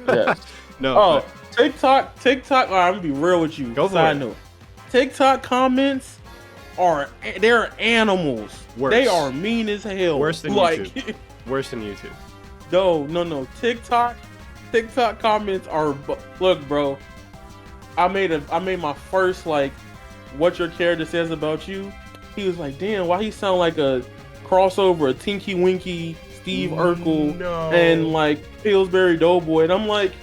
Yes. No. Oh, TikTok. All right, I'm gonna be real with you. Go for Side it. note. TikTok comments they're animals. Worse. They are mean as hell. Worse than YouTube. Worse than YouTube. No. TikTok comments are. Look, bro. I made my first like, what your character says about you. He was like, damn, why he sound like a crossover, a Tinky Winky, Steve Urkel, and like Pillsbury Doughboy, and I'm like,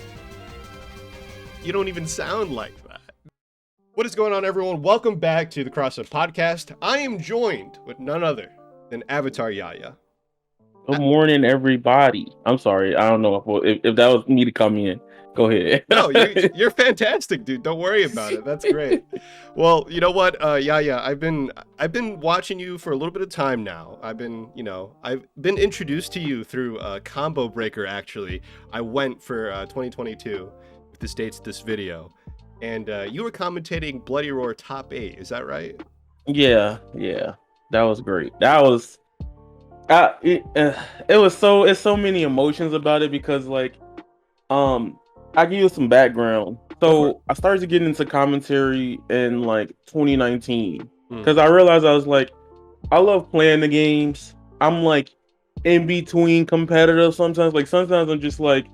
you don't even sound like that. What is going on, everyone? Welcome back to the Crossup Podcast. I am joined with none other than Avataryaya. good morning, everybody. I'm sorry, I don't know if that was me to come in. Go ahead. No, you're fantastic, dude. Don't worry about it. That's great. Well, you know what, Yaya, I've been watching you for a little bit of time now. I've been introduced to you through Combo Breaker. Actually, I went for 2022. If this dates this video, and you were commentating Bloody Roar top 8. Is that right? Yeah. That was great. That was. It's so many emotions about it because like, I give you some background. So I started to get into commentary in like 2019 because I realized I was like, I love playing the games. I'm like in between competitive sometimes. Like sometimes I'm just like,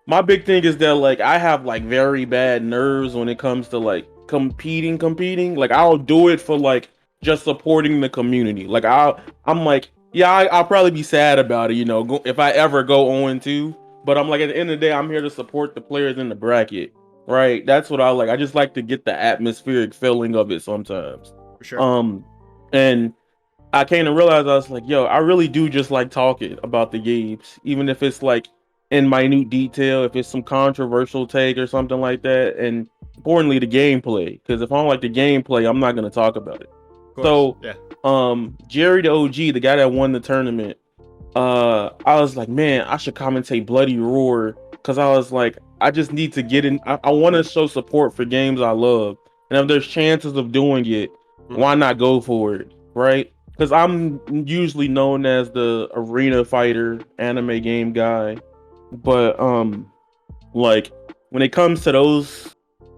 my big thing is that like I have like very bad nerves when it comes to like competing. Like I'll do it for like just supporting the community. Like I'm like, yeah, I'll probably be sad about it, you know, if I ever go 0-2. But I'm like, at the end of the day, I'm here to support the players in the bracket, right? That's what I like. I just like to get the atmospheric feeling of it sometimes. For sure. And I came to realize, I was like, yo, I really do just like talking about the games, even if it's like in minute detail, if it's some controversial take or something like that. And importantly, the gameplay, because if I don't like the gameplay, I'm not going to talk about it. So, yeah. Jerry the OG, the guy that won the tournament, I was like, man, I should commentate Bloody Roar because I was like, I just need to get in. I want to show support for games I love, and if there's chances of doing it, why not go for it, right? Because I'm usually known as the arena fighter, anime game guy, but like when it comes to those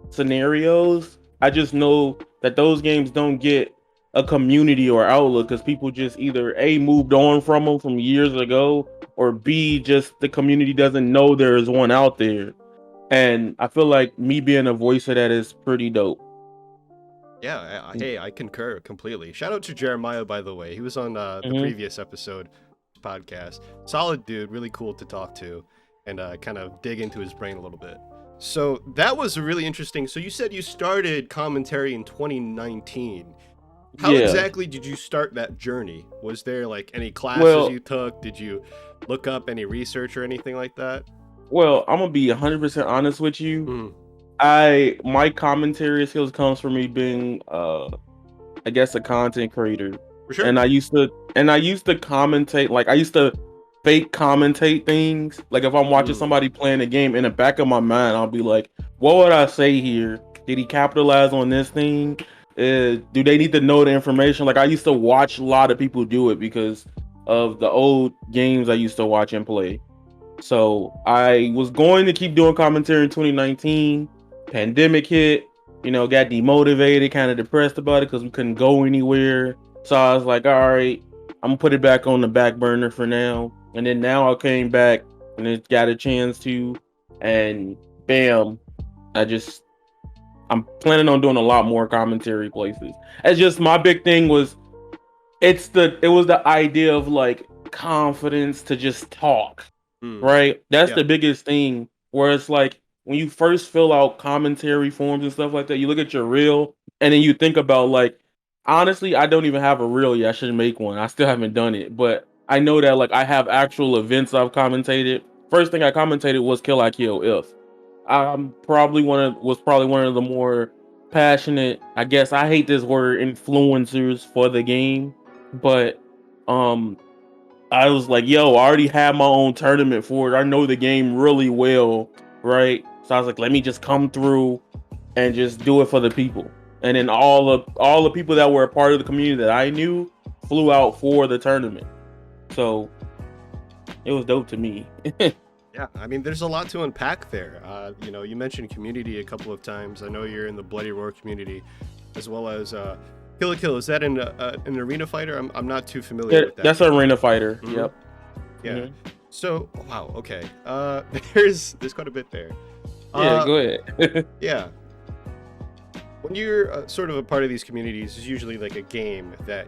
scenarios, I just know that those games don't get a community or outlook because people just either A, moved on from them from years ago, or B, just the community doesn't know there is one out there. And I feel like me being a voice of that is pretty dope. Yeah, hey, I concur completely. Shout out to Jeremiah, by the way. He was on the previous episode podcast. Solid dude, really cool to talk to and kind of dig into his brain a little bit. So that was really interesting. So you said you started commentary in 2019. How exactly did you start that journey? Was there like any classes you took? Did you look up any research or anything like that? Well, I'm gonna be 100% honest with you. My commentary skills comes from me being I guess a content creator. For sure. And I used to commentate, like I used to fake commentate things. Like if I'm watching somebody playing a game, in the back of my mind, I'll be like, what would I say here? Did he capitalize on this thing? Do they need to know the information? Like I used to watch a lot of people do it because of the old games I used to watch and play. So I was going to keep doing commentary in 2019. Pandemic hit, got demotivated, kind of depressed about it because we couldn't go anywhere. So I was like, all right, I'm gonna put it back on the back burner for now. And then now I came back and it got a chance to, and bam, I'm planning on doing a lot more commentary places. It's just my big thing was it was the idea of like confidence to just talk, right? That's the biggest thing, where it's like when you first fill out commentary forms and stuff like that, you look at your reel and then you think about like, honestly, I don't even have a reel yet. I should make one. I still haven't done it, but I know that like I have actual events I've commentated. First thing I commentated was Kill I Kill If. Was probably one of the more passionate, I guess I hate this word, influencers for the game, but I was like, yo, I already have my own tournament for it. I know the game really well, right? So I was like, let me just come through and just do it for the people. And then all the people that were a part of the community that I knew flew out for the tournament. So it was dope to me. Yeah, I mean, there's a lot to unpack there. You mentioned community a couple of times. I know you're in the Bloody Roar community, as well as Kill la Kill. Is that an arena fighter? I'm not too familiar Yeah, with that. that's an arena fighter. Mhm. Yep. Yeah. Mhm. So, wow. Okay. There's quite a bit there. Yeah, go ahead. Yeah. When you're sort of a part of these communities, it's usually like a game that,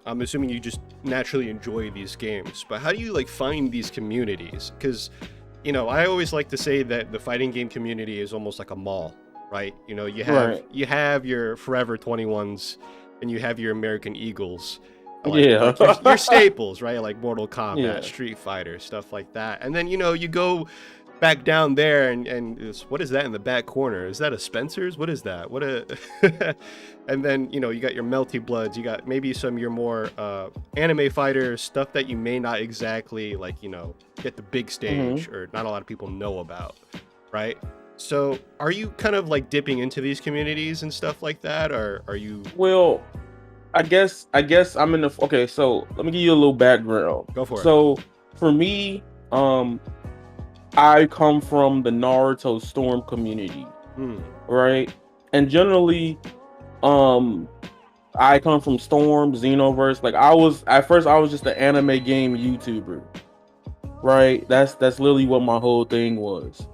I'm assuming you just naturally enjoy these games. But how do you like find these communities? Because, I always like to say that the fighting game community is almost like a mall, right? Right. You have your Forever 21s and you have your American Eagles. Yeah. Like your staples, right? Like Mortal Kombat, Yeah. Street Fighter, stuff like that. And then, you go back down there and what is that in the back corner? Is that a Spencer's? What is that? And then you got your Melty Bloods, you got maybe some your more anime fighters, stuff that you may not exactly like get the big stage or not a lot of people know about, right? So are you kind of like dipping into these communities and stuff like that, or are you? Well, I guess I'm in the okay. So let me give you a little background. Go for it. So for me, I come from the Naruto Storm community, right? And generally, I come from Storm, Xenoverse. Like at first I was just an anime game YouTuber, right? That's literally what my whole thing was.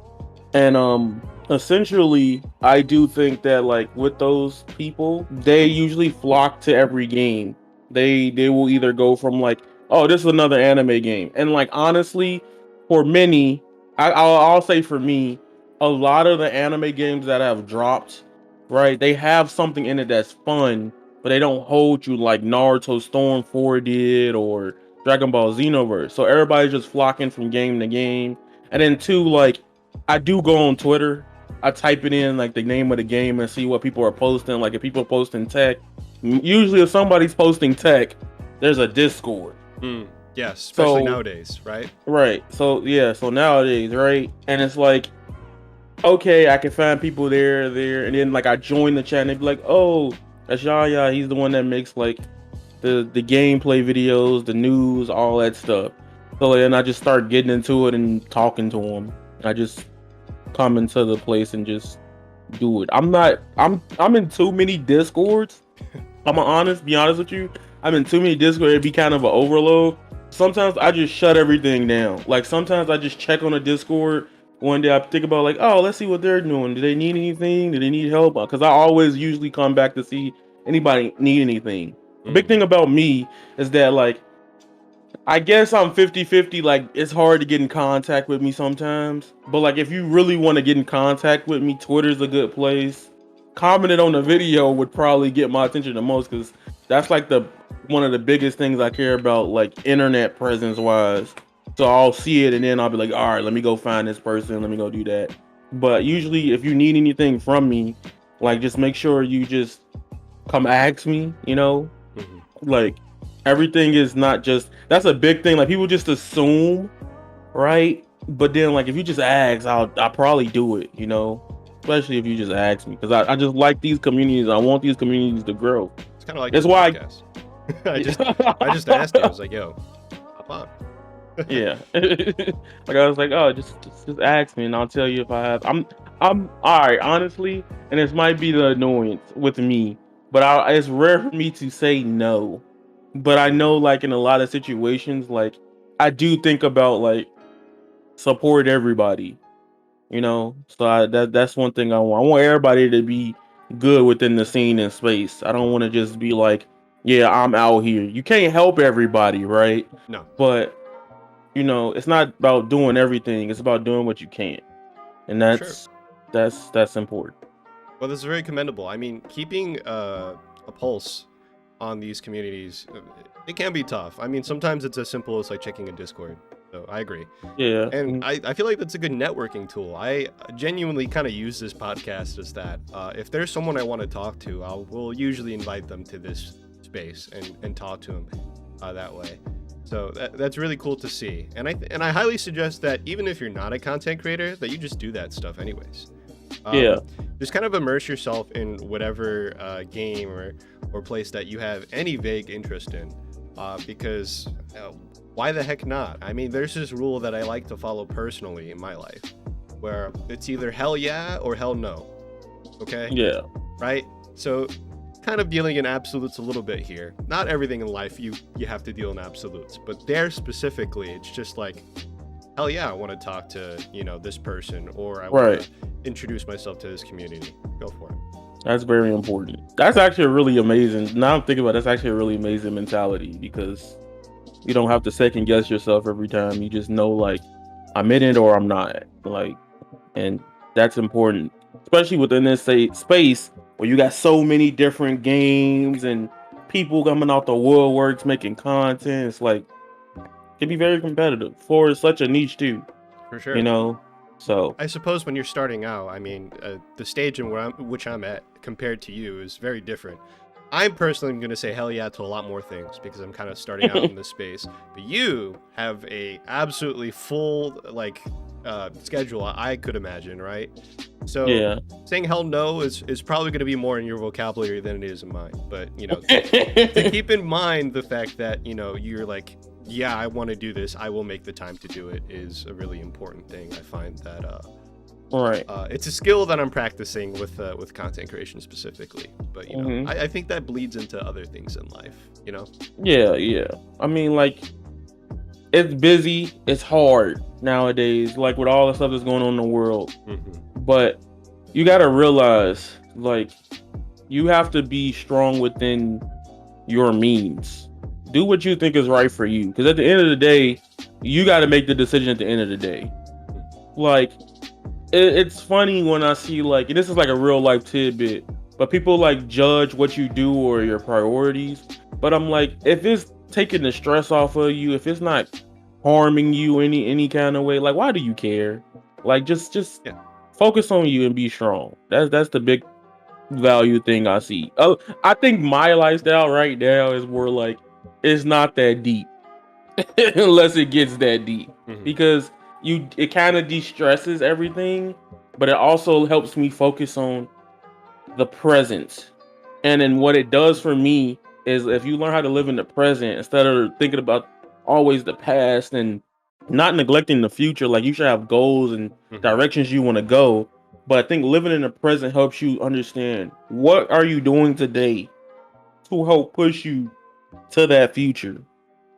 And essentially I do think that like with those people, they usually flock to every game. They will either go from like, oh, this is another anime game. And like honestly, for many, I'll say for me, a lot of the anime games that have dropped, right? They have something in it that's fun, but they don't hold you like Naruto Storm 4 did or Dragon Ball Xenoverse. So everybody's just flocking from game to game. And then two, like I do go on Twitter. I type it in like the name of the game and see what people are posting. Like if people are posting tech, usually if somebody's posting tech, there's a Discord. Yes, especially nowadays, right? Right. So yeah, so nowadays, right? And it's like, okay, I can find people there, and then like I join the chat and they be like, oh, that's Yaya, he's the one that makes like the gameplay videos, the news, all that stuff. So then I just start getting into it and talking to him. I just come into the place and just do it. I'm in too many Discords. Be honest with you. I'm in too many Discords. It'd be kind of an overload. Sometimes I just shut everything down. Like sometimes I just check on the Discord. One day I think about like, oh, let's see what they're doing. Do they need anything? Do they need help? Because I always usually come back to see anybody need anything. The big thing about me is that like, I guess I'm 50-50. Like it's hard to get in contact with me sometimes. But like if you really want to get in contact with me, Twitter's a good place. Commenting on the video would probably get my attention the most because that's like one of the biggest things I care about, like internet presence wise. So I'll see it and then I'll be like, all right, let me go find this person. Let me go do that. But usually if you need anything from me, like just make sure you just come ask me, like everything is not just, that's a big thing. Like people just assume, right? But then like if you just ask, I'll probably do it, especially if you just ask me, because I just like these communities. I want these communities to grow. It's kind of like that's why I just asked you. I was like, yo, hop on. Yeah. Like I was like, oh, just ask me and I'll tell you if I have. I'm all right, honestly, and this might be the annoyance with me, but it's rare for me to say no. But I know like in a lot of situations, like I do think about like support everybody, So that's one thing I want. I want everybody to be good within the scene and space. I don't want to just be like, yeah, I'm out here. You can't help everybody, right? No. But it's not about doing everything. It's about doing what you can, and that's important. Well, this is very commendable. I mean, keeping a pulse on these communities, it can be tough. I mean, sometimes it's as simple as like checking a Discord. So I agree. Yeah. And I feel like that's a good networking tool. I genuinely kind of use this podcast as that. If there's someone I want to talk to, we'll usually invite them to this space and talk to them that way. So that's really cool to see. And I highly suggest that even if you're not a content creator, that you just do that stuff anyways. Just kind of immerse yourself in whatever game or place that you have any vague interest in, because why the heck not? I mean, there's this rule that I like to follow personally in my life, where it's either hell yeah or hell no. Okay? Yeah. Right? So kind of dealing in absolutes a little bit here. Not everything in life you have to deal in absolutes, but there specifically, it's just like, hell yeah, I want to talk to, this person, or I want Right. to introduce myself to this community. Go for it. That's very important. That's actually a really amazing. Now I'm thinking about it, that's actually a really amazing mentality because you don't have to second guess yourself every time. You just know like I'm in it or I'm not. Like, and that's important, especially within this space where you got so many different games and people coming out the woodworks making content. It's like it can be very competitive for such a niche too. For You sure. know, so I suppose when you're starting out, I mean, the stage in which I'm at compared to you is very different. I'm personally going to say hell yeah to a lot more things because I'm kind of starting out in this space. But you have a absolutely full schedule, I could imagine, right? So yeah. saying hell no is probably going to be more in your vocabulary than it is in mine. But to keep in mind the fact that you're like, yeah, I want to do this, I will make the time to do it, is a really important thing. I find that Right. it's a skill that I'm practicing with content creation specifically. But Mhm. I think that bleeds into other things in life. Yeah. I mean, like, it's busy, it's hard nowadays, like with all the stuff that's going on in the world. But you gotta realize, like, you have to be strong within your means. Do what you think is right for you. Because at the end of the day, you gotta make the decision at the end of the day. Like, it's funny when I see like, and this is like a real life tidbit, but people like judge what you do or your priorities. But I'm like, if it's taking the stress off of you, if it's not harming you any kind of way, like why do you care? Like just Yeah, focus on you and be strong. That's the big value thing I see. Oh, I think my lifestyle right now is more like it's not that deep unless it gets that deep because it kind of de-stresses everything, but it also helps me focus on the present. And then what it does for me is if you learn how to live in the present instead of thinking about always the past and not neglecting the future, like you should have goals and directions you want to go. But I think living in the present helps you understand what are you doing today to help push you to that future.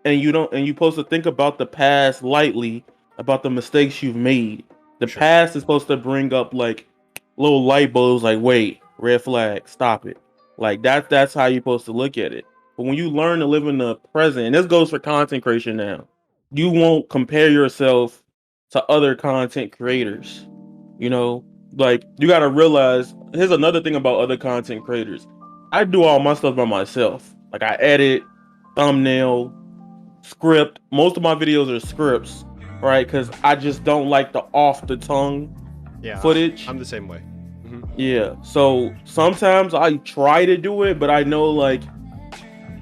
And you're supposed to think about the past lightly, about the mistakes you've made. The for sure. past is supposed to bring up like little light bulbs like, wait, red flag, stop it. Like that's how you're supposed to look at it. But when you learn to live in the present, and this goes for content creation now, you won't compare yourself to other content creators. You know, like you gotta realize here's another thing about other content creators. I do all my stuff by myself. Like I edit, thumbnail, script. Most of my videos are scripts, right? Because I just don't like the off the tongue footage. I'm the same way. Yeah. So sometimes I try to do it, but I know like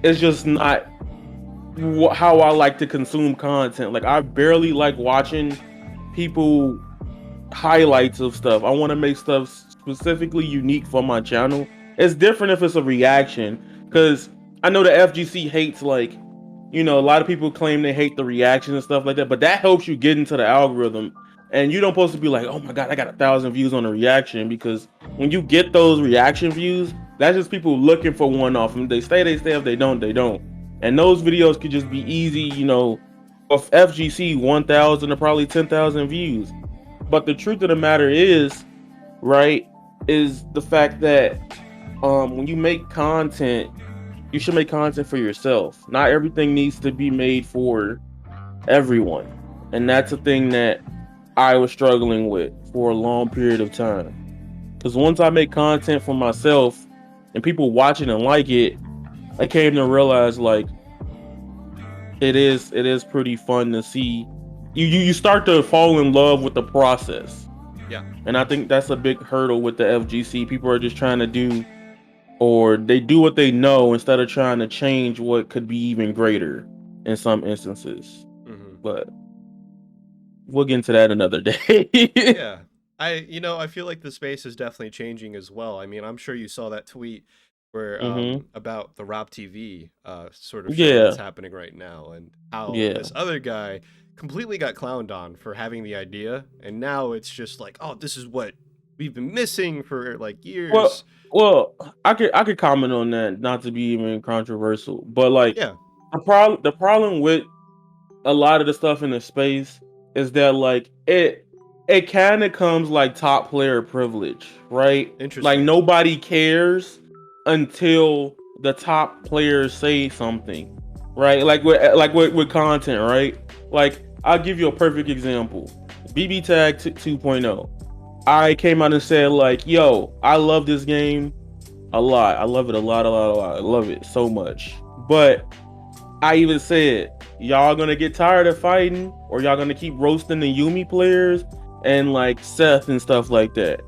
it's just not how I like to consume content. Like I barely like watching people highlights of stuff. I want to make stuff specifically unique for my channel. It's different if it's a reaction because I know the FGC hates like, a lot of people claim they hate the reaction and stuff like that, but that helps you get into the algorithm. And you don't supposed to be like, oh my god, I got 1,000 views on a reaction, because when you get those reaction views, that's just people looking for one off. And they stay, if they don't, they don't. And those videos could just be easy, of FGC 1,000 to probably 10,000 views. But the truth of the matter is, right, is the fact that when you make content, you should make content for yourself. Not everything needs to be made for everyone. And that's a thing that I was struggling with for a long period of time. Because once I make content for myself and people watch it and like it, I came to realize like it is pretty fun to see. You start to fall in love with the process. Yeah. And I think that's a big hurdle with the FGC. People are just trying to do, or they do what they know instead of trying to change what could be even greater in some instances. But we'll get into that another day. Yeah. I feel like the space is definitely changing as well. I mean, I'm sure you saw that tweet where Mm-hmm. about the Rob TV sort of show that's Yeah. happening right now, and how Yeah. this other guy completely got clowned on for having the idea, and now it's just like, oh, this is what we've been missing for like years. Well, well, I could comment on that, not to be even controversial, but like Yeah, the problem with a lot of the stuff in the space is that like it kind of comes like top player privilege, right? Like interesting. nobody cares until the top players say something, right? Like with content, right? Like I'll give you a perfect example. BB Tag 2.0. I came out and said like, "Yo, I love this game a lot. I love it a lot, a lot, a lot. I love it so much." But I even said, y'all gonna get tired of fighting, or y'all gonna keep roasting the Yumi players and like Seth and stuff like that.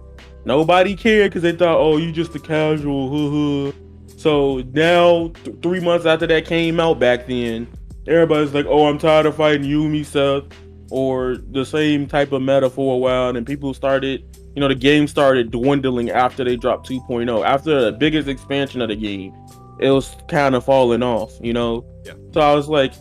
Nobody cared because they thought, oh, you just a casual, So now, 3 months after that came out back then, everybody's like, oh, I'm tired of fighting Yumi, Seth, or the same type of meta for a while. And people started, the game started dwindling after they dropped 2.0. After the biggest expansion of the game, it was kind of falling off. Yeah. So I was like,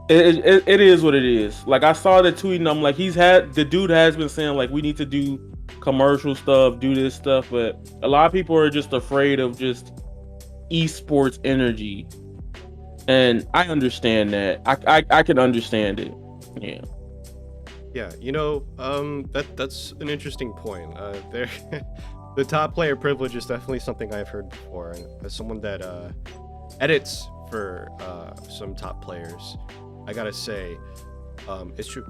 it is what it is. Like I saw the tweet and I'm like, the dude has been saying like we need to do commercial stuff, do this stuff, but a lot of people are just afraid of just esports energy. And I understand that. I can understand it. Yeah. Yeah, that's an interesting point. There, the top player privilege is definitely something I've heard before, and as someone that edits for some top players, I gotta say, it's true,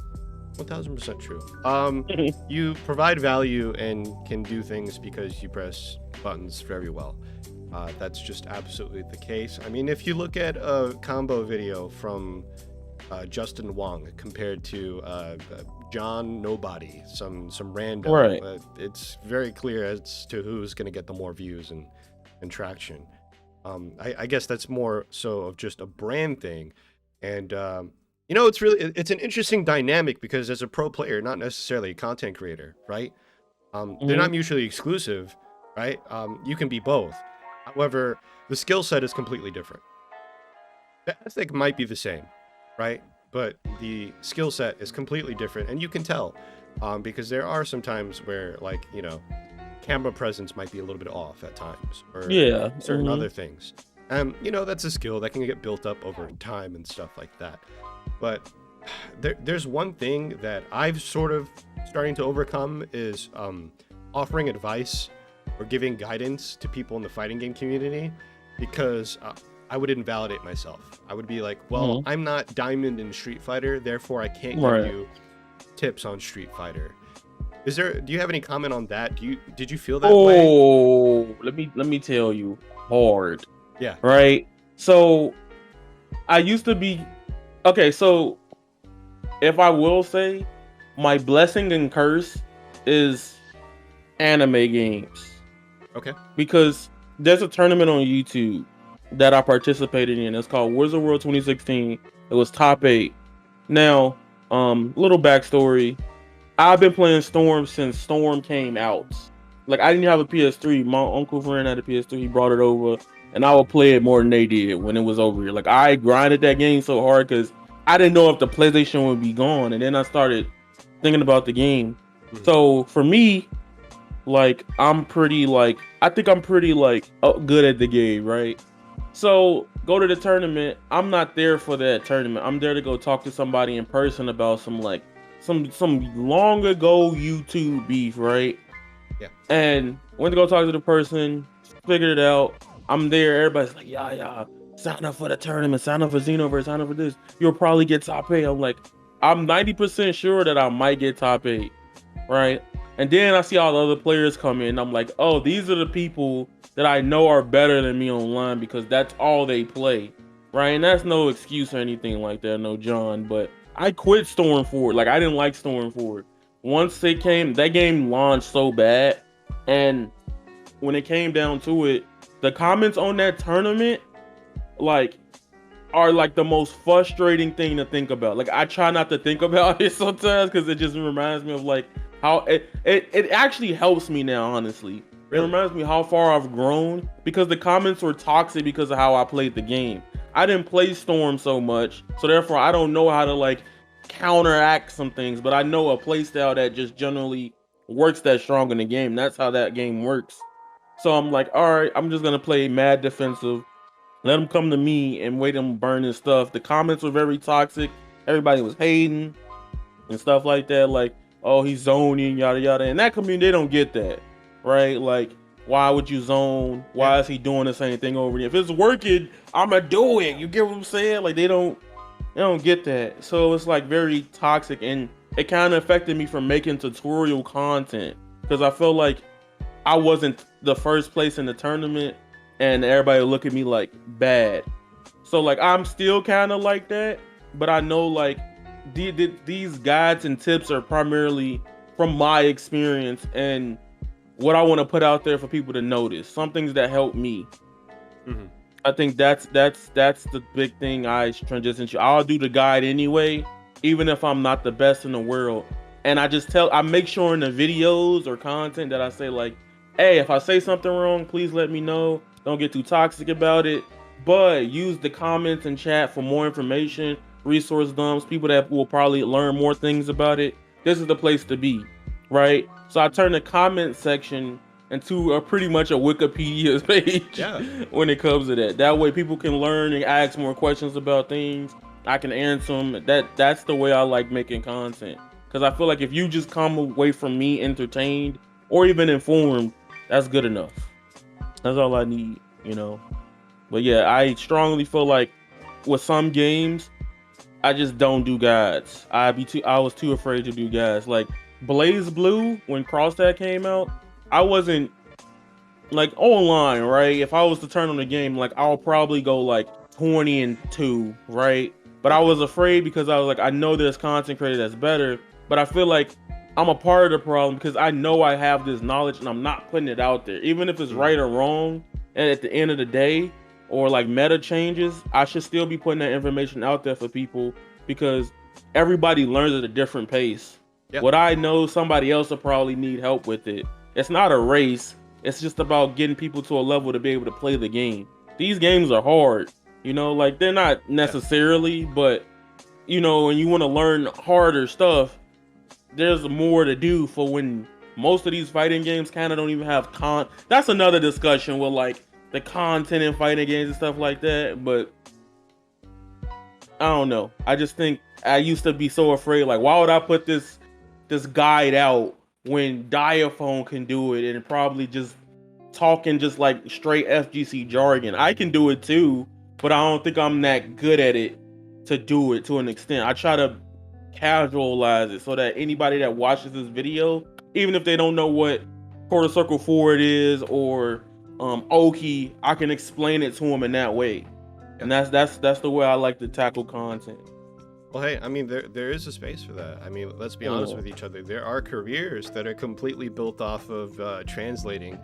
1000% true. You provide value and can do things because you press buttons very well. That's just absolutely the case. I mean, if you look at a combo video from Justin Wong compared to John Nobody, some random, Right. It's very clear as to who's going to get the more views and traction. I guess that's more so of just a brand thing, and it's an interesting dynamic because as a pro player, not necessarily a content creator, right? They're not mutually exclusive, right? You can be both. However, the skill set is completely different. The ethic might be the same, right? But the skill set is completely different, and you can tell, because there are some times where, like, camera presence might be a little bit off at times, or Yeah. certain other things. That's a skill that can get built up over time and stuff like that. But there's one thing that I've sort of starting to overcome is offering advice or giving guidance to people in the fighting game community, because I would invalidate myself. I would be like, well, I'm not Diamond in Street Fighter, therefore I can't give you tips on Street Fighter. Do you have any comment on that? Did you feel that way? Oh, let me tell you, hard. Yeah. Right. So I used to be okay. So if I will say, my blessing and curse is anime games. Okay. Because there's a tournament on YouTube that I participated in. It's called Wizard World 2016. It was top 8. Now, little backstory. I've been playing Storm since Storm came out. Like, I didn't have a PS3. My uncle friend had a PS3. He brought it over, and I would play it more than they did when it was over here. Like, I grinded that game so hard because I didn't know if the PlayStation would be gone, and then I started thinking about the game. Mhm. So for me, like, I think I'm pretty good at the game, right? So go to the tournament. I'm not there for that tournament. I'm there to go talk to somebody in person about some long ago YouTube beef, right? Yeah. And went to go talk to the person, figured it out. I'm there. Everybody's like, yeah, sign up for the tournament, sign up for Xenoverse, sign up for this. You'll probably get top 8. I'm like, I'm 90% sure that I might get top 8, right? And then I see all the other players come in. I'm like, oh, these are the people that I know are better than me online because that's all they play, right? And that's no excuse or anything like that, no John. But I quit Stormford. Like, I didn't like Stormford. Once that game launched so bad, and when it came down to it, the comments on that tournament, are the most frustrating thing to think about. Like, I try not to think about it sometimes because it just reminds me of how it actually helps me now, honestly. It Really? reminds me how far I've grown because the comments were toxic because of how I played the game. I didn't play Storm so much, so therefore I don't know how to like counteract some things, but I know a playstyle that just generally works that strong in the game. That's how that game works. So I'm like, all right, I'm just gonna play mad defensive. Let them come to me and wait them burning stuff. The comments were very toxic. Everybody was hating and stuff like that. Like, oh, he's zoning, yada yada. And that community, they don't get that, right? Like, why would you zone? Yeah. Why is he doing the same thing over again? If it's working, I'ma do it. You get what I'm saying? Like, they don't get that. So it's like very toxic, and it kind of affected me from making tutorial content because I felt like I wasn't the first place in the tournament, and everybody look at me like bad. So like I'm still kind of like that, but I know like these guides and tips are primarily from my experience and what I want to put out there for people to notice. Some things that help me. Mm-hmm. I think that's the big thing I transition to. I'll do the guide anyway, even if I'm not the best in the world. And I make sure in the videos or content that I say like, hey, if I say something wrong, please let me know. Don't get too toxic about it. But use the comments and chat for more information, resource dumps, people that will probably learn more things about it. This is the place to be, right? So I turn the comment section into pretty much a Wikipedia page Yeah. when it comes to that. That way people can learn and ask more questions about things. I can answer them. That's the way I like making content. Because I feel like if you just come away from me entertained or even informed, that's good enough. That's all I need, you know. But yeah, I strongly feel like with some games, I just don't do guides. I was too afraid to do guides. Like Blaze Blue, when Crossup came out, I wasn't like online, right? If I was to turn on the game, like I'll probably go like 20-2, right? But I Okay. was afraid because I was like, I know there's content creator that's better, but I feel like I'm a part of the problem because I know I have this knowledge and I'm not putting it out there. Even if it's right or wrong, and at the end of the day, or like meta changes, I should still be putting that information out there for people because everybody learns at a different pace. Yeah. What I know, somebody else will probably need help with it. It's not a race. It's just about getting people to a level to be able to play the game. These games are hard, you know, like they're not necessarily, but you know, when you want to learn harder stuff, there's more to do for when most of these fighting games kind of don't even have That's another discussion with like the content in fighting games and stuff like that. But I don't know. I just think I used to be so afraid. Like, why would I put this guide out when Diaphone can do it and probably just talking just like straight FGC jargon? I can do it too, but I don't think I'm that good at it to do it to an extent. I try to casualize it so that anybody that watches this video, even if they don't know what quarter circle forward is or Oki, I can explain it to them in that way. And that's the way I like to tackle content. Well, hey, I mean, there is a space for that. I mean, let's be honest with each other. There are careers that are completely built off of translating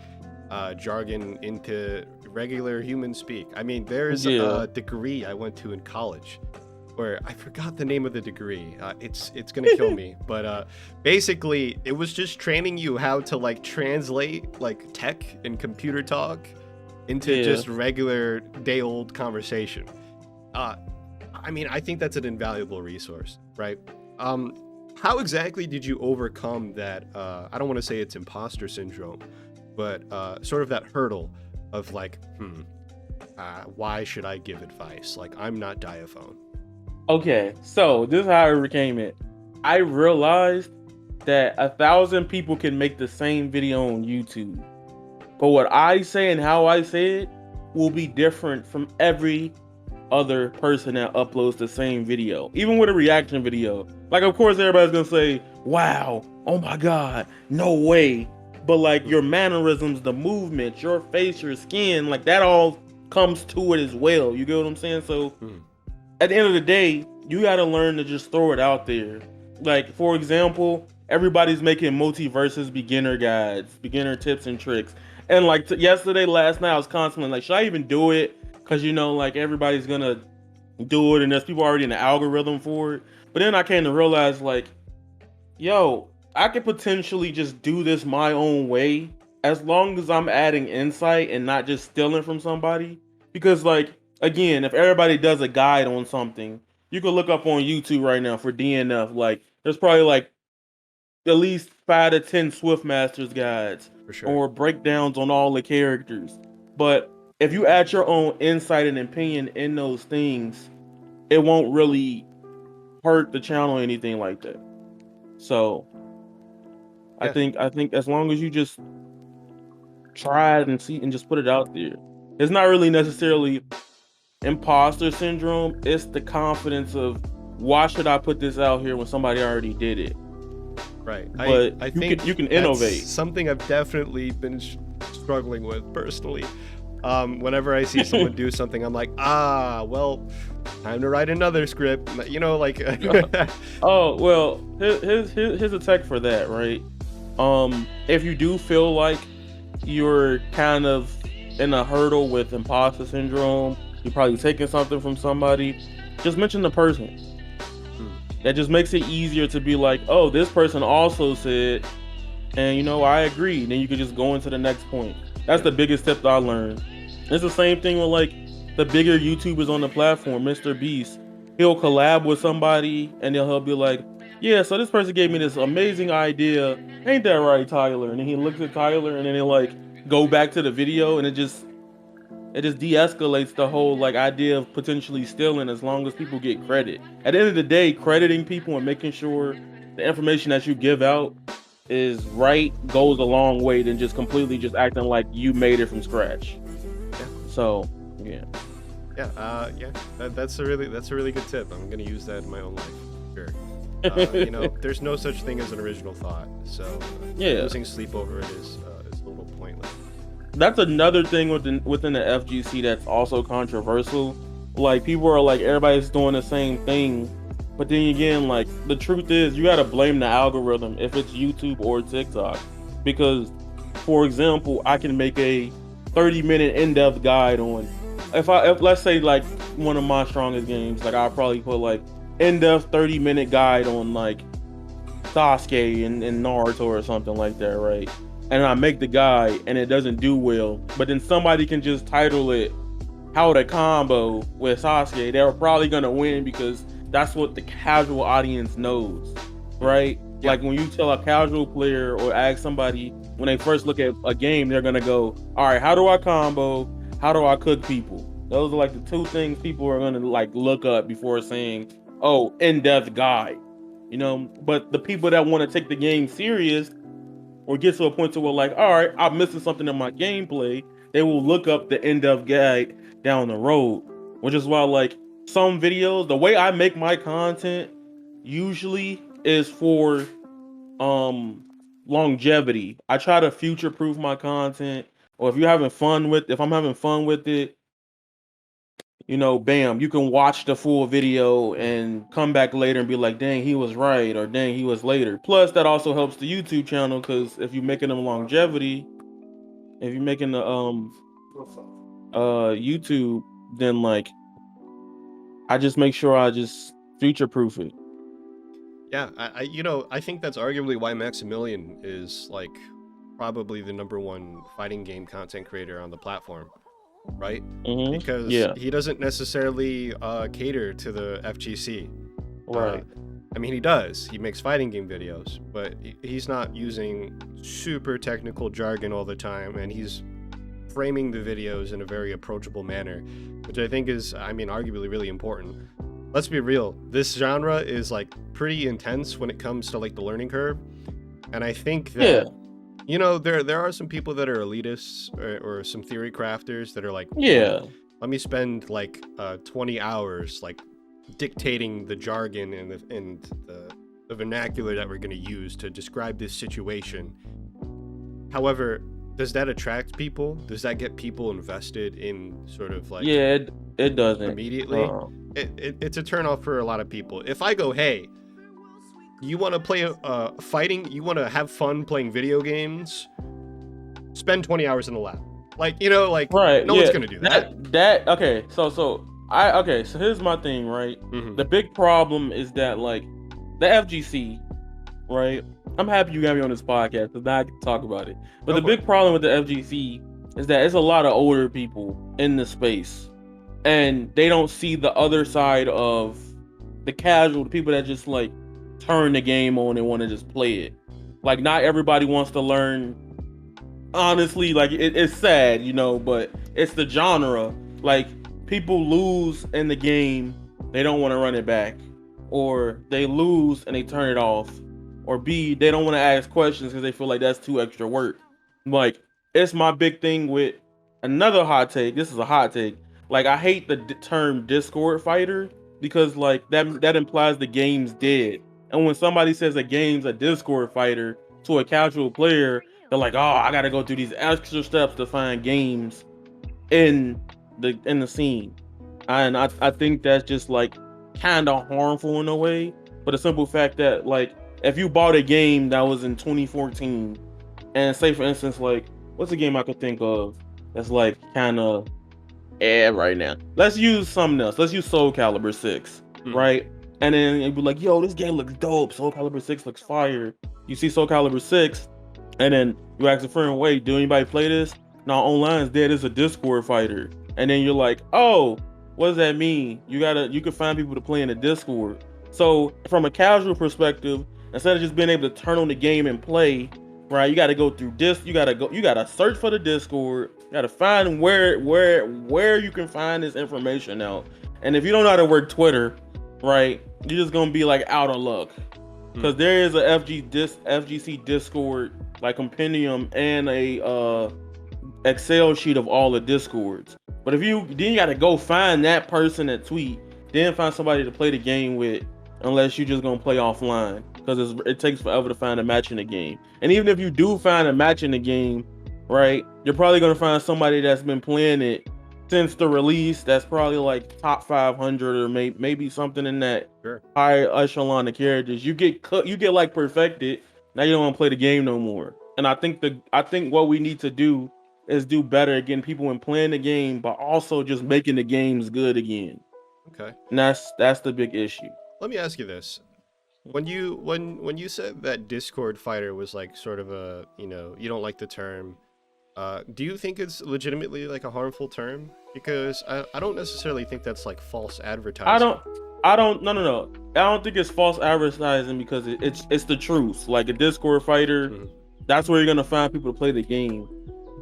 jargon into regular human speak. I mean, there's a degree I went to in college where I forgot the name of the degree. It's gonna kill me, but basically, it was just training you how to like translate like tech and computer talk into just regular day-old conversation. I mean, I think that's an invaluable resource, right? How exactly did you overcome that? I don't want to say it's imposter syndrome, but sort of that hurdle of like, why should I give advice? Like, I'm not Diaphone. Okay, so this is how I overcame it. I realized that 1,000 people can make the same video on YouTube, but what I say and how I say it will be different from every other person that uploads the same video, even with a reaction video. Like, of course, everybody's gonna say, wow, oh my God, no way. But like your mannerisms, the movement, your face, your skin, like that all comes to it as well. You get what I'm saying? So at the end of the day, you gotta learn to just throw it out there. Like, for example, everybody's making Multiversus beginner guides, beginner tips and tricks. And like yesterday, last night, I was constantly like, should I even do it? Because, you know, like everybody's gonna do it and there's people already in the algorithm for it. But then I came to realize like, yo, I could potentially just do this my own way as long as I'm adding insight and not just stealing from somebody, because like again, if everybody does a guide on something, you can look up on YouTube right now for DNF. Like there's probably like at least 5 to 10 Swiftmasters guides For sure. or breakdowns on all the characters. But if you add your own insight and opinion in those things, it won't really hurt the channel or anything like that. So I think as long as you just try it and see and just put it out there, it's not really necessarily imposter syndrome. It's the confidence of why should I put this out here when somebody already did it? Right. But I think you can innovate. Something I've definitely been struggling with personally. Whenever I see someone do something, I'm like, well, time to write another script. You know, like. Oh well, here's a tech for that, right? If you do feel like you're kind of in a hurdle with imposter syndrome, you're probably taking something from somebody, just mention the person. That just makes it easier to be like, oh, this person also said, and I agree. Then you can just go into the next point. That's the biggest tip that I learned. It's the same thing with like the bigger YouTubers on the platform, Mr. Beast. He'll collab with somebody and then he'll be like, yeah, so this person gave me this amazing idea. Ain't that right, Tyler? And then he looks at Tyler and then he'll like go back to the video and it just de-escalates the whole like idea of potentially stealing as long as people get credit. At the end of the day, crediting people and making sure the information that you give out is right goes a long way than just completely just acting like you made it from scratch. Yeah. So yeah. That's a really good tip. I'm gonna use that in my own life. Sure. There's no such thing as an original thought. So losing sleep over it is a little pointless. That's another thing within the FGC that's also controversial. Like people are like everybody's doing the same thing, but then again, like the truth is you gotta blame the algorithm if it's YouTube or TikTok, because, for example, I can make a 30-minute in-depth guide on if let's say like one of my strongest games, like I'll probably put like in-depth 30-minute guide on like Sasuke and Naruto or something like that, right? And I make the guide and it doesn't do well, but then somebody can just title it how to combo with Sasuke. They're probably gonna win because that's what the casual audience knows, right? Yeah. Like when you tell a casual player or ask somebody when they first look at a game, they're gonna go, all right, how do I combo? How do I cook people? Those are like the two things people are gonna like look up before saying, oh, in-depth guide, But the people that want to take the game serious or get to a point to where like, all right, I'm missing something in my gameplay, they will look up the in-depth guide down the road. Which is why like some videos, the way I make my content usually is for longevity. I try to future-proof my content, or if I'm having fun with it, bam, you can watch the full video and come back later and be like, dang, he was right, or dang, he was later. Plus, that also helps the YouTube channel, because if you're making them longevity, if you're making the YouTube, then like I just make sure I just future-proof it. Yeah, I think that's arguably why Maximilian is like probably the #1 fighting game content creator on the platform. Right? Mm-hmm. Because he doesn't necessarily cater to the FGC. Right. I mean, he does. He makes fighting game videos, but he's not using super technical jargon all the time, and he's framing the videos in a very approachable manner, which I think is, arguably really important. Let's be real. This genre is like pretty intense when it comes to like the learning curve, and I think that there are some people that are elitists or some theory crafters that are like, let me spend like 20 hours like dictating the jargon and the vernacular that we're going to use to describe this situation. However, does that attract people? Does that get people invested in sort of like it doesn't immediately? It's a turnoff for a lot of people. If I go, hey, you want to play fighting? You want to have fun playing video games? Spend 20 hours in the lab. Like, right, no one's gonna do that. Okay. So here's my thing, right? Mm-hmm. The big problem is that like the FGC, right? I'm happy you got me on this podcast because now I can talk about it. But Go the for it. big problem with the FGC is that it's a lot of older people in the space, and they don't see the other side of the casual, the people that just like turn the game on and want to just play it. Like, not everybody wants to learn. Honestly, like it's sad, but it's the genre. Like, people lose in the game, they don't want to run it back, or they lose and they turn it off, or B, they don't want to ask questions because they feel like that's too extra work. Like, it's my big thing with another hot take. This is a hot take. Like, I hate the term Discord fighter because like that implies the game's dead. And when somebody says a game's a Discord fighter to a casual player, they're like, "Oh, I gotta go through these extra steps to find games in the scene." And I think that's just like kind of harmful in a way. But the simple fact that, like, if you bought a game that was in 2014, and say for instance, like, what's a game I could think of that's like kind of right now? Let's use something else. Let's use Soul Calibur 6, right? And then it'd be like, "Yo, this game looks dope. Soul Calibur 6 looks fire." You see Soul Calibur 6, and then you ask a friend, "Wait, do anybody play this?" "No, online is dead. It's a Discord fighter." And then you're like, "Oh, what does that mean?" You can find people to play in the Discord. So from a casual perspective, instead of just being able to turn on the game and play, right, you got to go through this. You got to search for the Discord. You got to find where you can find this information out. And if you don't know how to work Twitter, right, you're just gonna be like out of luck, because there is a FGC Discord like compendium and a Excel sheet of all the Discords. But then you got to go find that person that tweet, then find somebody to play the game with, unless you're just gonna play offline, because it takes forever to find a match in the game. And even if you do find a match in the game, right, you're probably gonna find somebody that's been playing it since the release. That's probably like top 500 or maybe something in that higher echelon of characters. You get like perfected. Now you don't want to play the game no more. And I think what we need to do is do better at getting people in playing the game, but also just making the games good again. Okay. And that's the big issue. Let me ask you this. When you said that Discord fighter was like sort of a, you don't like the term, do you think it's legitimately like a harmful term? Because I don't necessarily think that's like false advertising. No. I don't think it's false advertising, because it's the truth. Like, a Discord fighter, that's where you're gonna find people to play the game.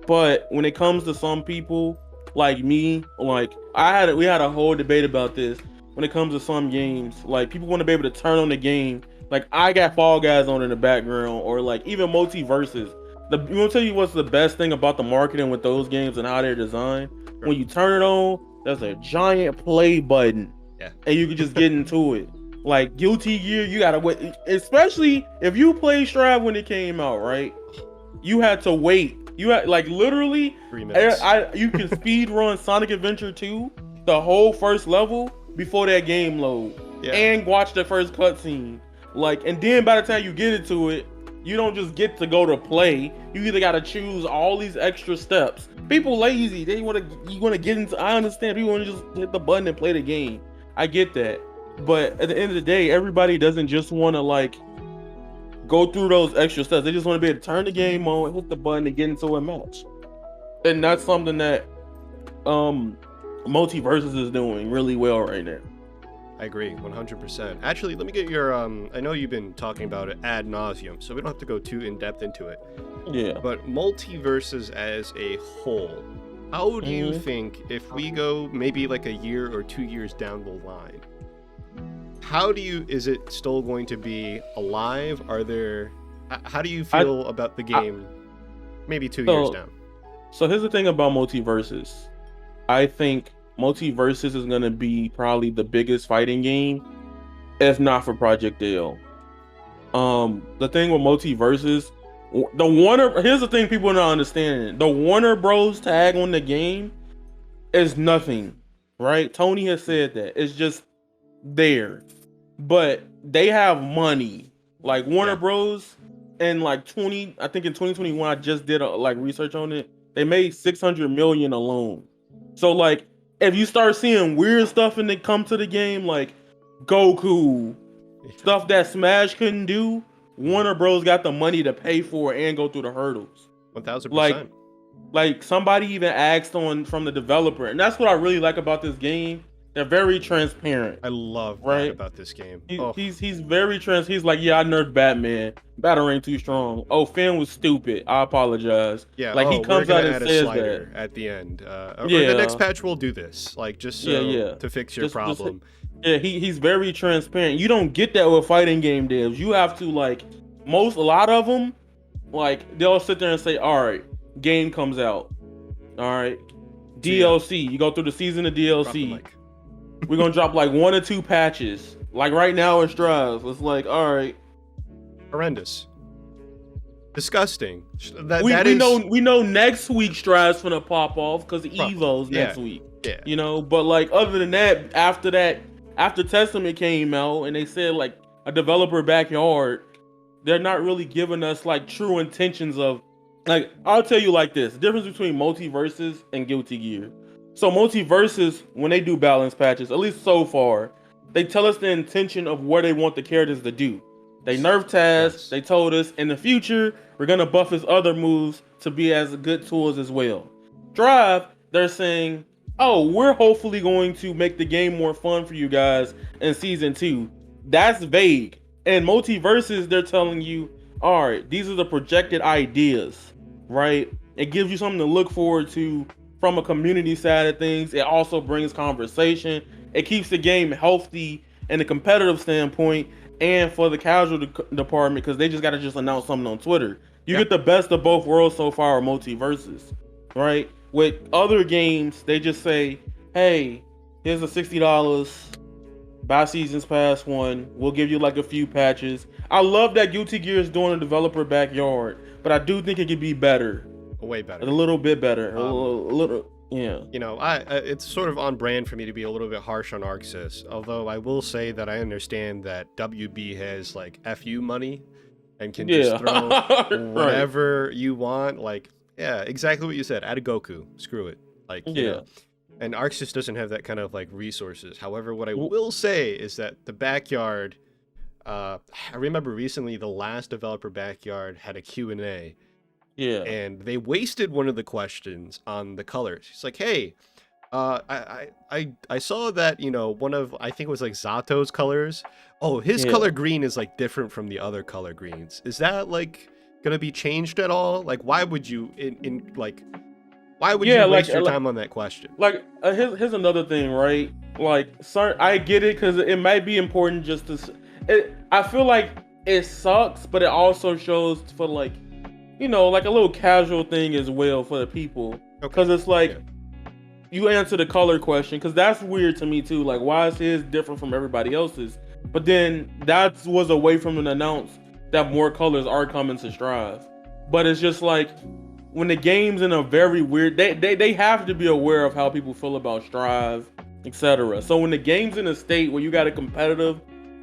But when it comes to some people like me, like we had a whole debate about this. When it comes to some games, like, people want to be able to turn on the game. Like, I got Fall Guys on in the background, or like even Multiversus. You want to tell you what's the best thing about the marketing with those games and how they're designed? When you turn it on, there's a giant play button, and you can just get into it. Like Guilty Gear, you gotta wait. Especially if you played Strive when it came out, right? You had to wait. You had like literally 3 minutes. You can speed run Sonic Adventure 2, the whole first level, before that game load, and watch the first cutscene. Like, and then by the time you get into it, you don't just get to go to play. You either got to choose all these extra steps. People lazy. You want to get into. I understand people want to just hit the button and play the game. I get that, but at the end of the day, everybody doesn't just want to like go through those extra steps. They just want to be able to turn the game on, hit the button, and get into a match. And that's something that Multiversus is doing really well right now. I agree, 100%. Actually, let me get your, I know you've been talking about it ad nauseum, so we don't have to go too in-depth into it. Yeah. But Multiversus as a whole, how do you think, if we go maybe like a year or 2 years down the line, is it still going to be alive? How do you feel about the game maybe 2 years down? So here's the thing about Multiversus. I think Multiversus is going to be probably the biggest fighting game, if not for Project L. The thing with Multiversus, here's the thing people are not understanding. The Warner Bros. Tag on the game is nothing, right? Tony has said that. It's just there. But they have money. Like, Warner Bros. In like I think in 2021, I just did research on it. They made $600 million alone. So like, if you start seeing weird stuff and they come to the game, like Goku, stuff that Smash couldn't do, Warner Bros got the money to pay for it and go through the hurdles. 1000%. Like somebody even asked from the developer, and that's what I really like about this game. They're very transparent. I love that about this game. He's very He's like, yeah, I nerfed Batman. Batarang too strong. Oh, Finn was stupid. I apologize. Yeah, like he comes out and says that at the end. Or the next patch will do this. Like just to fix your problem. He's very transparent. You don't get that with fighting game devs. You have to a lot of them, like they'll sit there and say, all right, game comes out. All right, DLC. You go through the season of DLC. We're gonna drop like 1 or 2 patches. Like right now in Strive, it's like, all right, horrendous, disgusting. We know next week Strive's gonna pop off because Evo's next week. Yeah. You know, but like other than that, after Testament came out and they said like a developer backyard, they're not really giving us like true intentions of like. I'll tell you like this: the difference between Multiversus and Guilty Gear. So Multiversus, when they do balance patches, at least so far, they tell us the intention of what they want the characters to do. They nerf Taz. Yes. They told us in the future we're gonna buff his other moves to be as good tools as well. Drive, they're saying, oh, we're hopefully going to make the game more fun for you guys in season 2. That's vague. And Multiversus, they're telling you, all right, these are the projected ideas, right? It gives you something to look forward to. From a community side of things, it also brings conversation. It keeps the game healthy in a competitive standpoint and for the casual department because they just got to just announce something on Twitter. You get the best of both worlds so far with Multiversus, right? With other games, they just say, hey, here's a $60, buy Seasons Pass 1. We'll give you like a few patches. I love that Guilty Gear is doing a developer backyard, but I do think it could be better. Way better. A little bit better. A little, yeah. You know, it's sort of on brand for me to be a little bit harsh on ArcSys, although I will say that I understand that WB has like FU money and can just throw whatever you want. Like, yeah, exactly what you said. Add a Goku. Screw it. Like, you know. And ArcSys doesn't have that kind of like resources. However, what I will say is that the backyard, I remember recently the last developer backyard had a Q&A. Yeah. And they wasted one of the questions on the colors. He's like, hey, I saw that, you know, one of, I think it was like Zato's colors. Oh, his color green is like different from the other color greens. Is that like going to be changed at all? Like, why would you why would you waste your time on that question? Like, here's another thing, right? Like, I get it because it might be important just to, I feel like it sucks, but it also shows for like, you know, like a little casual thing as well for the people. Because it's like, you answer the color question, because that's weird to me too. Like, why is his different from everybody else's? But then that was a way from an announce that more colors are coming to Strive. But it's just like, when the game's in a very weird, they have to be aware of how people feel about Strive, etc. So when the game's in a state where you got a competitive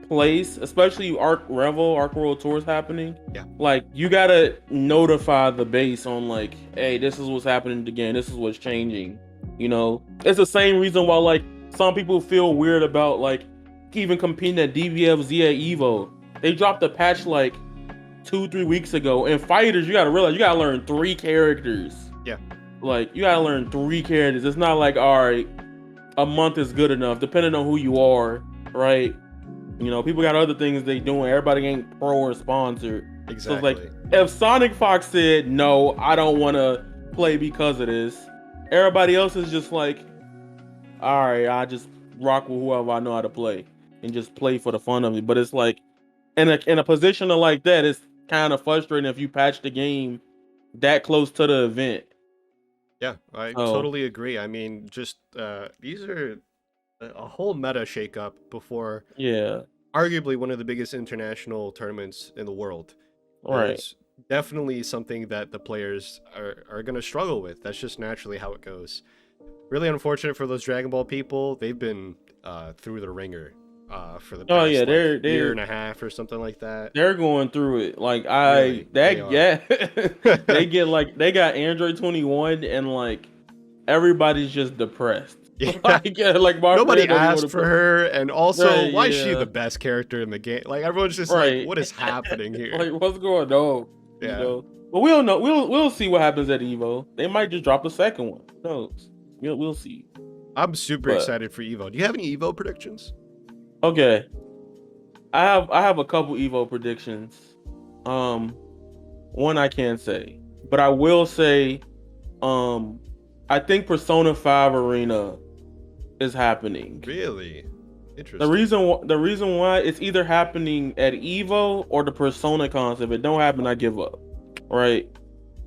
place, especially Arc World Tour is happening, like you gotta notify the base on like, hey, this is what's happening again, this is what's changing. You know, it's the same reason why like some people feel weird about like even competing at DVFZ at Evo. They dropped a patch like 2-3 weeks ago, and fighters, you gotta realize you gotta learn 3 characters. Like you gotta learn 3 characters. It's not like, all right, a month is good enough, depending on who you are, right? You know, people got other things they doing. Everybody ain't pro or sponsored. Exactly. So it's like, if Sonic Fox said, no, I don't want to play because of this, everybody else is just like, all right, I just rock with whoever I know how to play and just play for the fun of it. But it's like, in a position of like that, it's kind of frustrating if you patch the game that close to the event. Yeah, I totally agree. I mean, just these are a whole meta shakeup before arguably one of the biggest international tournaments in the world. Right. It's definitely something that the players are going to struggle with. That's just naturally how it goes. Really unfortunate for those Dragon Ball people. They've been through the ringer for the past they're year and a half or something like that. They're going through it. Like they get like, they got Android 21 and like everybody's just depressed. Yeah. Like my Nobody friend doesn't want asked to for play. her, and also, Right, why is she yeah. the best character in the game? Like, everyone's just like, Right. what is happening here? Like, what's going on? You Yeah. know. But we'll know. We'll see what happens at Evo. They might just drop a second one. Who knows? We'll see. I'm super But excited for Evo. Do you have any Evo predictions? okay, I have a couple Evo predictions. One I can't say, but I will say, I think Persona 5 Arena is happening. Really? Interesting. The reason why it's either happening at Evo or the Persona cons. If it don't happen, I give up. Right?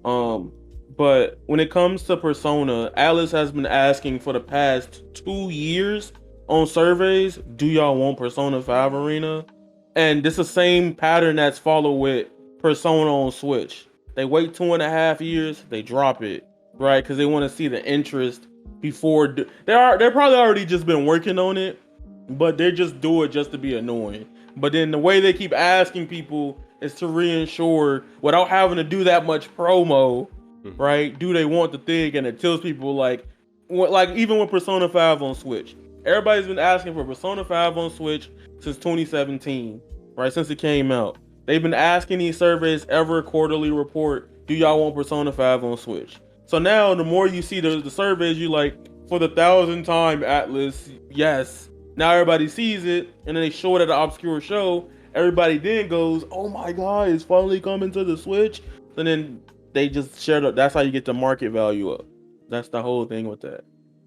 But when it comes to Persona, Alice has been asking for the past 2 years on surveys, do y'all want Persona 5 Arena? And this is the same pattern that's followed with Persona on Switch. They wait 2.5 years, they drop it, right? Because they want to see the interest before. They're probably already just been working on it, but they just do it just to be annoying. But then the way they keep asking people is to reassure without having to do that much promo, right? Do they want the thing? And it tells people like even with Persona 5 on Switch, everybody's been asking for Persona 5 on Switch since 2017, right? Since it came out. They've been asking these surveys every quarterly report, do y'all want Persona 5 on Switch? So now the more you see the surveys, you like, for the 1,000th time, Atlas, yes. Now everybody sees it, and then they show it at an obscure show. Everybody then goes, oh my god, it's finally coming to the Switch. And then they just share it. That's how you get the market value up. That's the whole thing with that.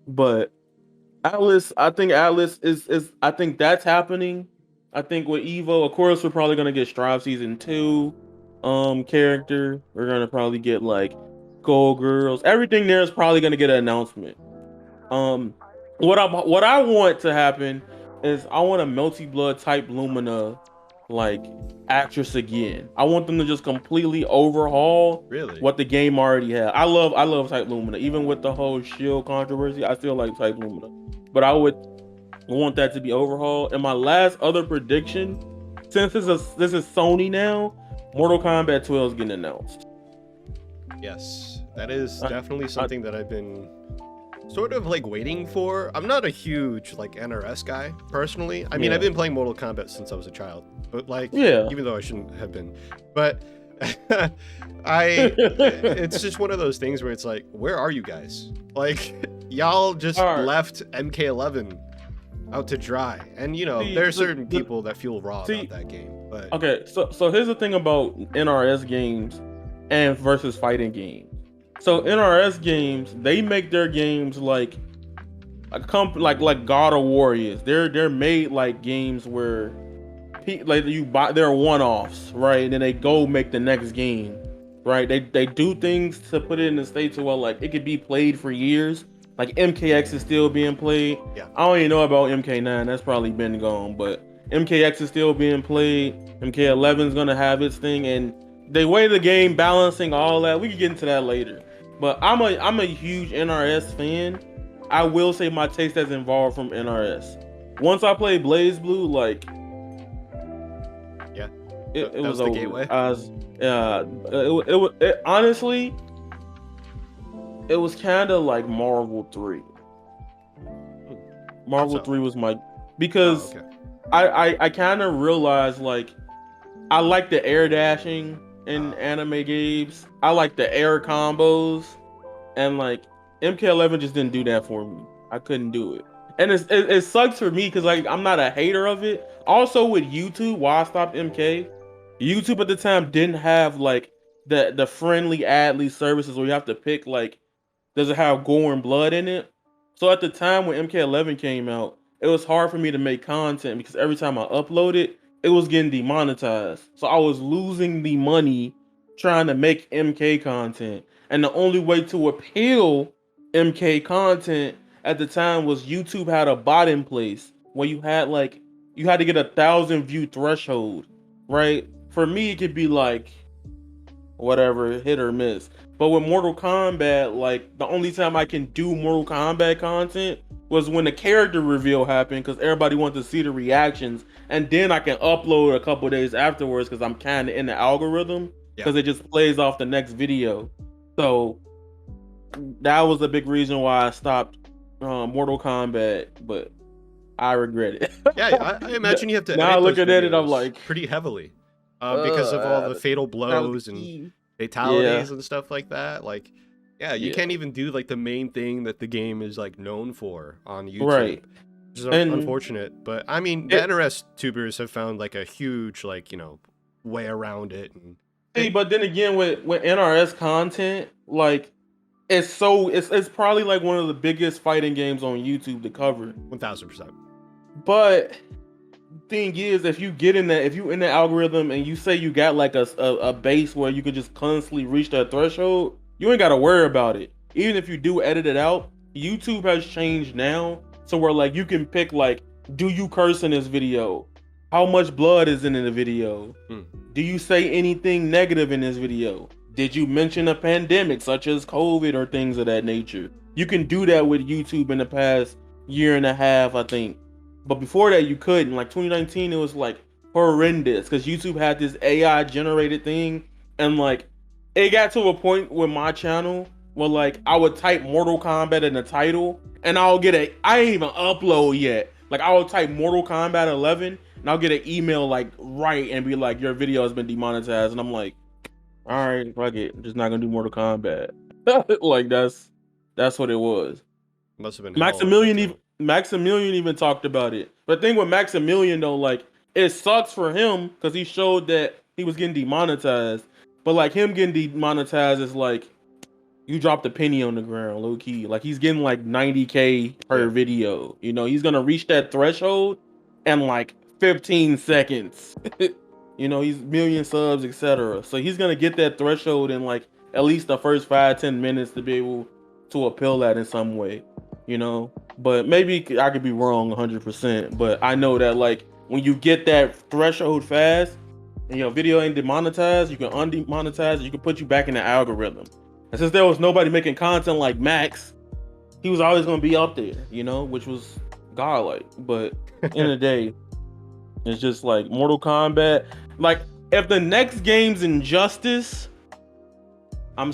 But I think Atlas is I think that's happening. I think with Evo, of course, we're probably gonna get Strive Season 2 character. We're gonna probably get like Gold Girls. Everything there is probably gonna get an announcement. What I want to happen is I want a Melty Blood type Lumina like actress again. I want them to just completely overhaul what the game already had. I love type Lumina. Even with the whole Shield controversy, I still like type Lumina. But I would want that to be overhauled. And my last other prediction, since this is Sony now, Mortal Kombat 12 is getting announced. Yes, that is definitely something that I've been sort of like waiting for. I'm not a huge like NRS guy personally. I mean, I've been playing Mortal Kombat since I was a child, but like, even though I shouldn't have been, but it's just one of those things where it's like, where are you guys? Like, y'all just left MK11 out to dry, and you know, there are certain people that feel raw about that game. But okay, so here's the thing about NRS games and versus fighting games. So NRS games, they make their games like God of Warriors. They're made like games where like you buy, they're one-offs, right? And then they go make the next game, right? They do things to put it in the state to where like it could be played for years. Like MKX is still being played. Yeah. I don't even know about MK9. That's probably been gone, but MKX is still being played. MK11 is gonna have its thing, and the way the game balancing all that, we can get into that later. But I'm a huge NRS fan. I will say my taste has evolved from NRS. Once I played Blaze Blue, like it was the over. gateway. Honestly, it was kind of like Marvel 3. Marvel 3 was my because I kind of realized like I like the air dashing in anime games. I like the air combos, and like MK11 just didn't do that for me. I couldn't do it, and it sucks for me because like I'm not a hater of it. Also with YouTube, why I stopped MK, YouTube at the time didn't have like the friendly adly services where you have to pick like, does it have gore and blood in it? So at the time when MK11 came out, it was hard for me to make content because every time I uploaded, it was getting demonetized. So I was losing the money trying to make MK content. And the only way to appeal MK content at the time was YouTube had a bot in place where you had to get 1,000 view threshold, right? For me, it could be like whatever, hit or miss. But with Mortal Kombat, like the only time I can do Mortal Kombat content was when the character reveal happened because everybody wanted to see the reactions, and then I can upload a couple days afterwards because I'm kind of in the algorithm because it just plays off the next video. So that was a big reason why I stopped Mortal Kombat, but I regret it. Yeah, I imagine you have to Now edit those looking at it, I'm videos like, pretty heavily, because of all the fatal that was the blows and key. Yeah, fatalities and stuff like that. Like, yeah, you yeah, can't even do like the main thing that the game is like known for on YouTube, right. which is And unfortunate. But I mean, the it NRS tubers have found like a huge like way around it, and see, it but then again with NRS content, like it's probably like one of the biggest fighting games on YouTube to cover. 1000%. But thing is, if you get in that, if you in the algorithm and you say you got like a base where you could just constantly reach that threshold, you ain't got to worry about it. Even if you do edit it out, YouTube has changed now, so where like you can pick like, do you curse in this video? How much blood is in the video? Do you say anything negative in this video? Did you mention a pandemic such as COVID or things of that nature? You can do that with YouTube in the past year and a half, I think. But before that, you couldn't. Like 2019, it was like horrendous because YouTube had this AI generated thing, and like it got to a point with my channel where like I would type Mortal Kombat in the title, and I'll get I ain't even upload yet. Like I will type Mortal Kombat 11, and I'll get an email like right and be like, your video has been demonetized, and I'm like, all right, fuck it, I'm just not gonna do Mortal Kombat. Like that's what it was. Must have been hell at that Maximilian time. even Maximilian even talked about it. But the thing with Maximilian though, like it sucks for him because he showed that he was getting demonetized. But like him getting demonetized is like you dropped a penny on the ground, low key. Like he's getting like 90K per Yeah. video. You know, he's gonna reach that threshold in like 15 seconds. You know, he's million subs, etc. So he's gonna get that threshold in like at least the first 5-10 minutes to be able to appeal that in some way. You know, but maybe I could be wrong 100%. But I know that like when you get that threshold fast and your video ain't demonetized, you can undemonetize it. You can put you back in the algorithm. And since there was nobody making content like Max, he was always gonna be up there, you know, which was godlike. But in the day, it's just like Mortal Kombat. Like if the next game's Injustice, I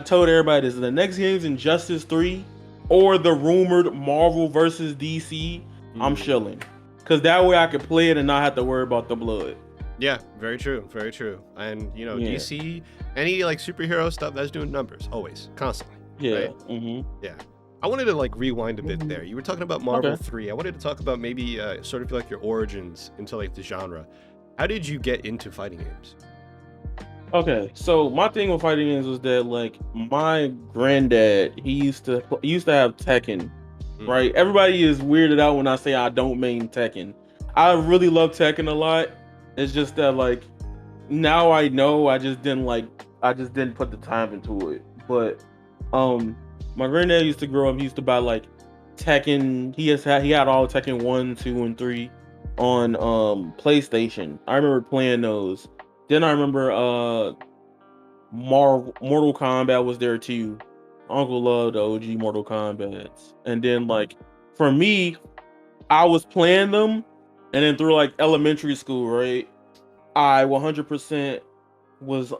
told everybody this. The next game's Injustice 3 or the rumored Marvel versus DC, I'm chilling. Cause that way I could play it and not have to worry about the blood. Yeah, very true, very true. And Yeah. DC, any like superhero stuff, that's doing numbers always, constantly. Yeah. Right? Yeah. I wanted to like rewind a bit there. You were talking about Marvel 3. I wanted to talk about maybe sort of like your origins into like the genre. How did you get into fighting games? Okay, so my thing with fighting games was that like my granddad, he used to have Tekken, right? Everybody is weirded out when I say I don't main Tekken. I really love Tekken a lot. It's just that like now I know I just didn't put the time into it. But my granddad used to grow up, he used to buy like Tekken. He had all Tekken 1, 2, and 3 on PlayStation. I remember playing those. Then I remember Mortal Kombat was there too. Uncle loved the OG Mortal Kombats. And then like for me, I was playing them, and then through like elementary school, right? I 100% was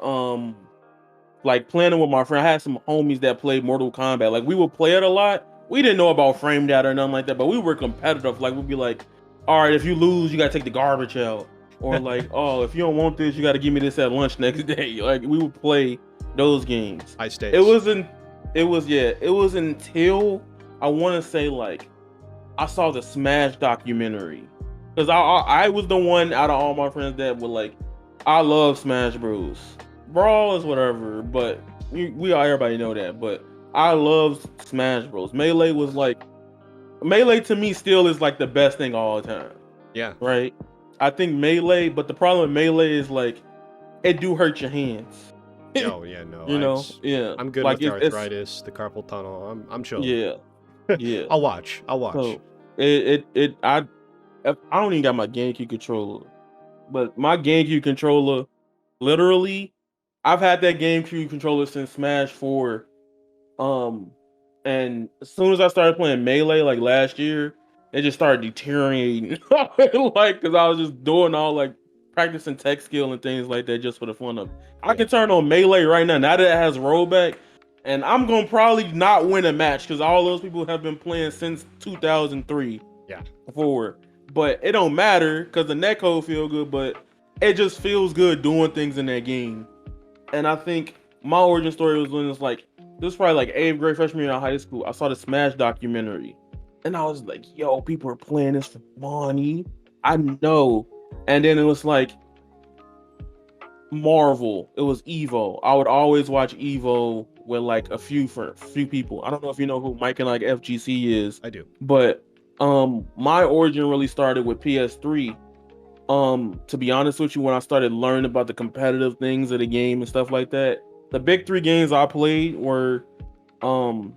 like playing with my friend. I had some homies that played Mortal Kombat. Like we would play it a lot. We didn't know about frame data or nothing like that, but we were competitive. Like we'd be like, all right, if you lose, you gotta take the garbage out. Or like, oh, if you don't want this, you gotta give me this at lunch next day. Like we would play those games. High stakes. It was until I wanna say like I saw the Smash documentary. Because I was the one out of all my friends that would like, I love Smash Bros. Brawl is whatever, but everybody know that. But I love Smash Bros. Melee to me still is like the best thing all the time. Yeah. Right? I think Melee, but the problem with Melee is like it do hurt your hands. Oh yeah, no. You know, yeah. I'm good like with the arthritis, the carpal tunnel. I'm chill. Yeah. Yeah. I'll watch. So I don't even got my GameCube controller, but my GameCube controller, literally, I've had that GameCube controller since Smash 4. And as soon as I started playing Melee like last year, it just started deteriorating. Like, because I was just doing all like practicing tech skill and things like that just for the fun of it. I can turn on Melee right now. Now that it has rollback, and I'm gonna probably not win a match because all those people have been playing since 2003. Yeah. Forward, but it don't matter because the netcode feel good, but it just feels good doing things in that game. And I think my origin story was when it's like this was probably like 8th grade freshman year in high school. I saw the Smash documentary, and I was like, "Yo, people are playing this for money." I know, and then it was like Marvel. It was Evo. I would always watch Evo with like a few people. I don't know if you know who Mike and like FGC is. I do. But my origin really started with PS3. To be honest with you, when I started learning about the competitive things of the game and stuff like that, the big 3 games I played were it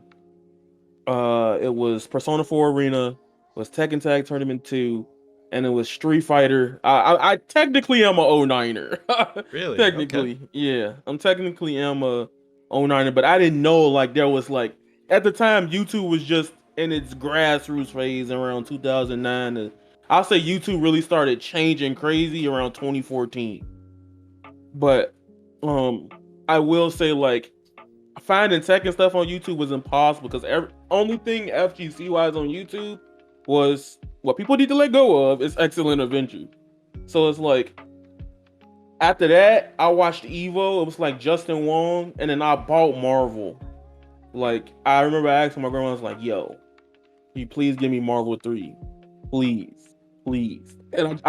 was Persona 4 Arena, was Tekken Tag Tournament 2, and it was Street Fighter. I technically am a 09er. Really? Technically, Okay. yeah. I'm technically am a 09er, but I didn't know like there was like at the time YouTube was just in its grassroots phase around 2009. I'll say YouTube really started changing crazy around 2014. But I will say like finding tech and stuff on YouTube was impossible because only thing FGC wise on YouTube was what people need to let go of is excellent adventure. So it's like after that, I watched Evo. It was like Justin Wong, and then I bought Marvel. Like I remember asking my grandma, I was like, "Yo, can you please give me Marvel 3, please, please?" And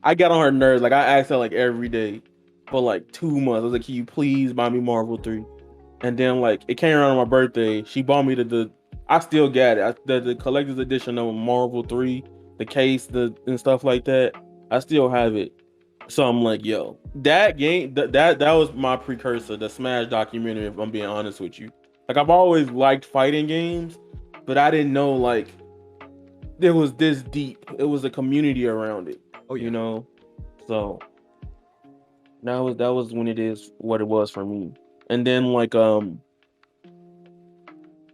I got on her nerves. Like I asked her like every day for like 2 months. I was like, "Can you please buy me Marvel 3?" And then like it came around on my birthday. She bought me the I still got it. The collector's edition of Marvel 3, the case, and stuff like that. I still have it. So I'm like, yo, that game that was my precursor, the Smash documentary, if I'm being honest with you. Like I've always liked fighting games, but I didn't know like it was this deep. It was a community around it. Oh yeah. You know? So that was when it is what it was for me. And then like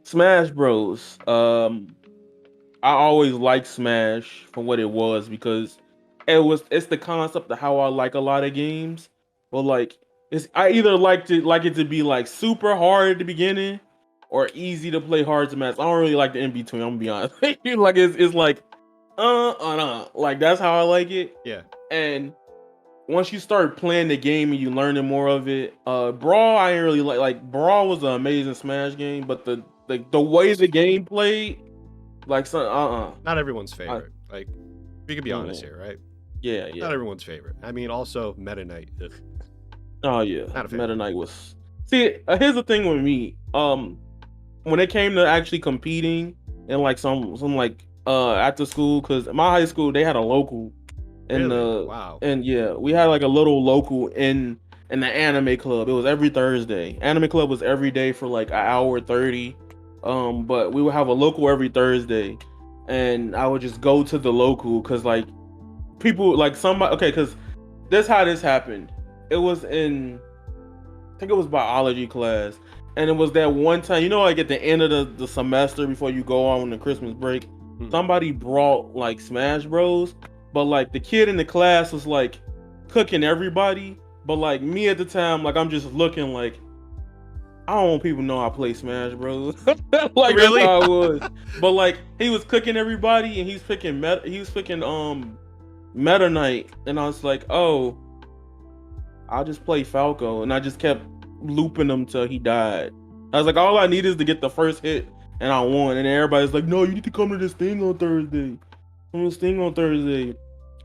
Smash Bros. I always liked Smash for what it was because it's the concept of how I like a lot of games. But like I either like it to be like super hard at the beginning or easy to play hard to match. I don't really like the in between. I'm gonna be honest. Like it's like like that's how I like it. Yeah. And once you start playing the game and you learning more of it, Brawl I ain't really like Brawl was an amazing Smash game, but the way the game played, like Not everyone's favorite. Like we could be honest here, right? Yeah. Not everyone's favorite. I mean, also Meta Knight. Ugh. Oh yeah, Not a fan. Meta Knight was. See, here's the thing with me. When it came to actually competing in like some like after school, because my high school they had a local. Really? Wow. And yeah, we had like a little local in the anime club. It was every Thursday. Anime club was every day for like an hour 30. But we would have a local every Thursday, and I would just go to the local because like people like somebody because that's how this happened. It was in I think it was biology class, and it was that one time like at the end of the semester before you go on the Christmas break, somebody brought like Smash Bros. But like the kid in the class was like cooking everybody, but like me at the time, like I'm just looking like I don't want people to know I play Smash Bros. Like Really? that's how I was. But like he was cooking everybody and he's picking Meta Knight, and I was like, oh, I'll just play Falco, and I just kept looping him till he died. I was like, all I need is to get the first hit, and I won. And everybody's like, no, you need to come to this thing on Thursday.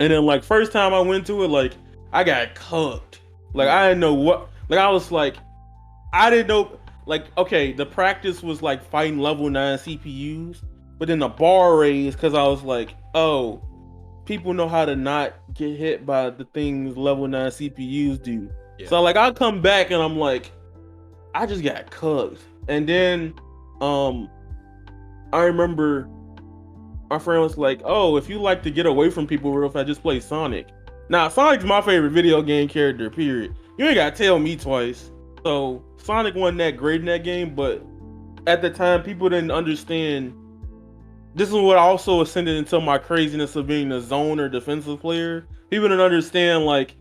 And then like first time I went to it, like I got cooked. Like I didn't know what. Like I was like, I didn't know. Like okay, the practice was like fighting level 9 CPUs, but then the bar raised because I was like, oh, people know how to not get hit by the things level 9 CPUs do. Yeah. So like I come back and I'm like, I just got cooked. And then I remember my friend was like, oh, if you like to get away from people real fast, just play Sonic. Now, Sonic's my favorite video game character, period. You ain't gotta tell me twice. So Sonic wasn't that great in that game, but at the time, people didn't understand. This is what also ascended into my craziness of being a zone or defensive player. People didn't understand, like,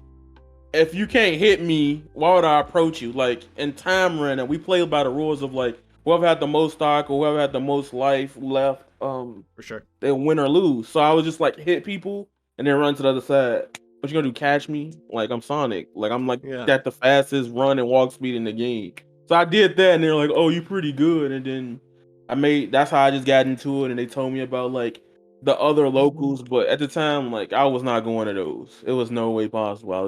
if you can't hit me, why would I approach you? Like in Time Run, and we play by the rules of like whoever had the most stock or whoever had the most life left, For sure. they win or lose. So I was just like hit people and then run to the other side. What you gonna do? Catch me? Like I'm Sonic. Like I'm like Yeah. at the fastest run and walk speed in the game. So I did that, and they're like, "Oh, you pretty good." And then that's how I just got into it, and they told me about like the other locals. But at the time, like I was not going to those. It was no way possible. I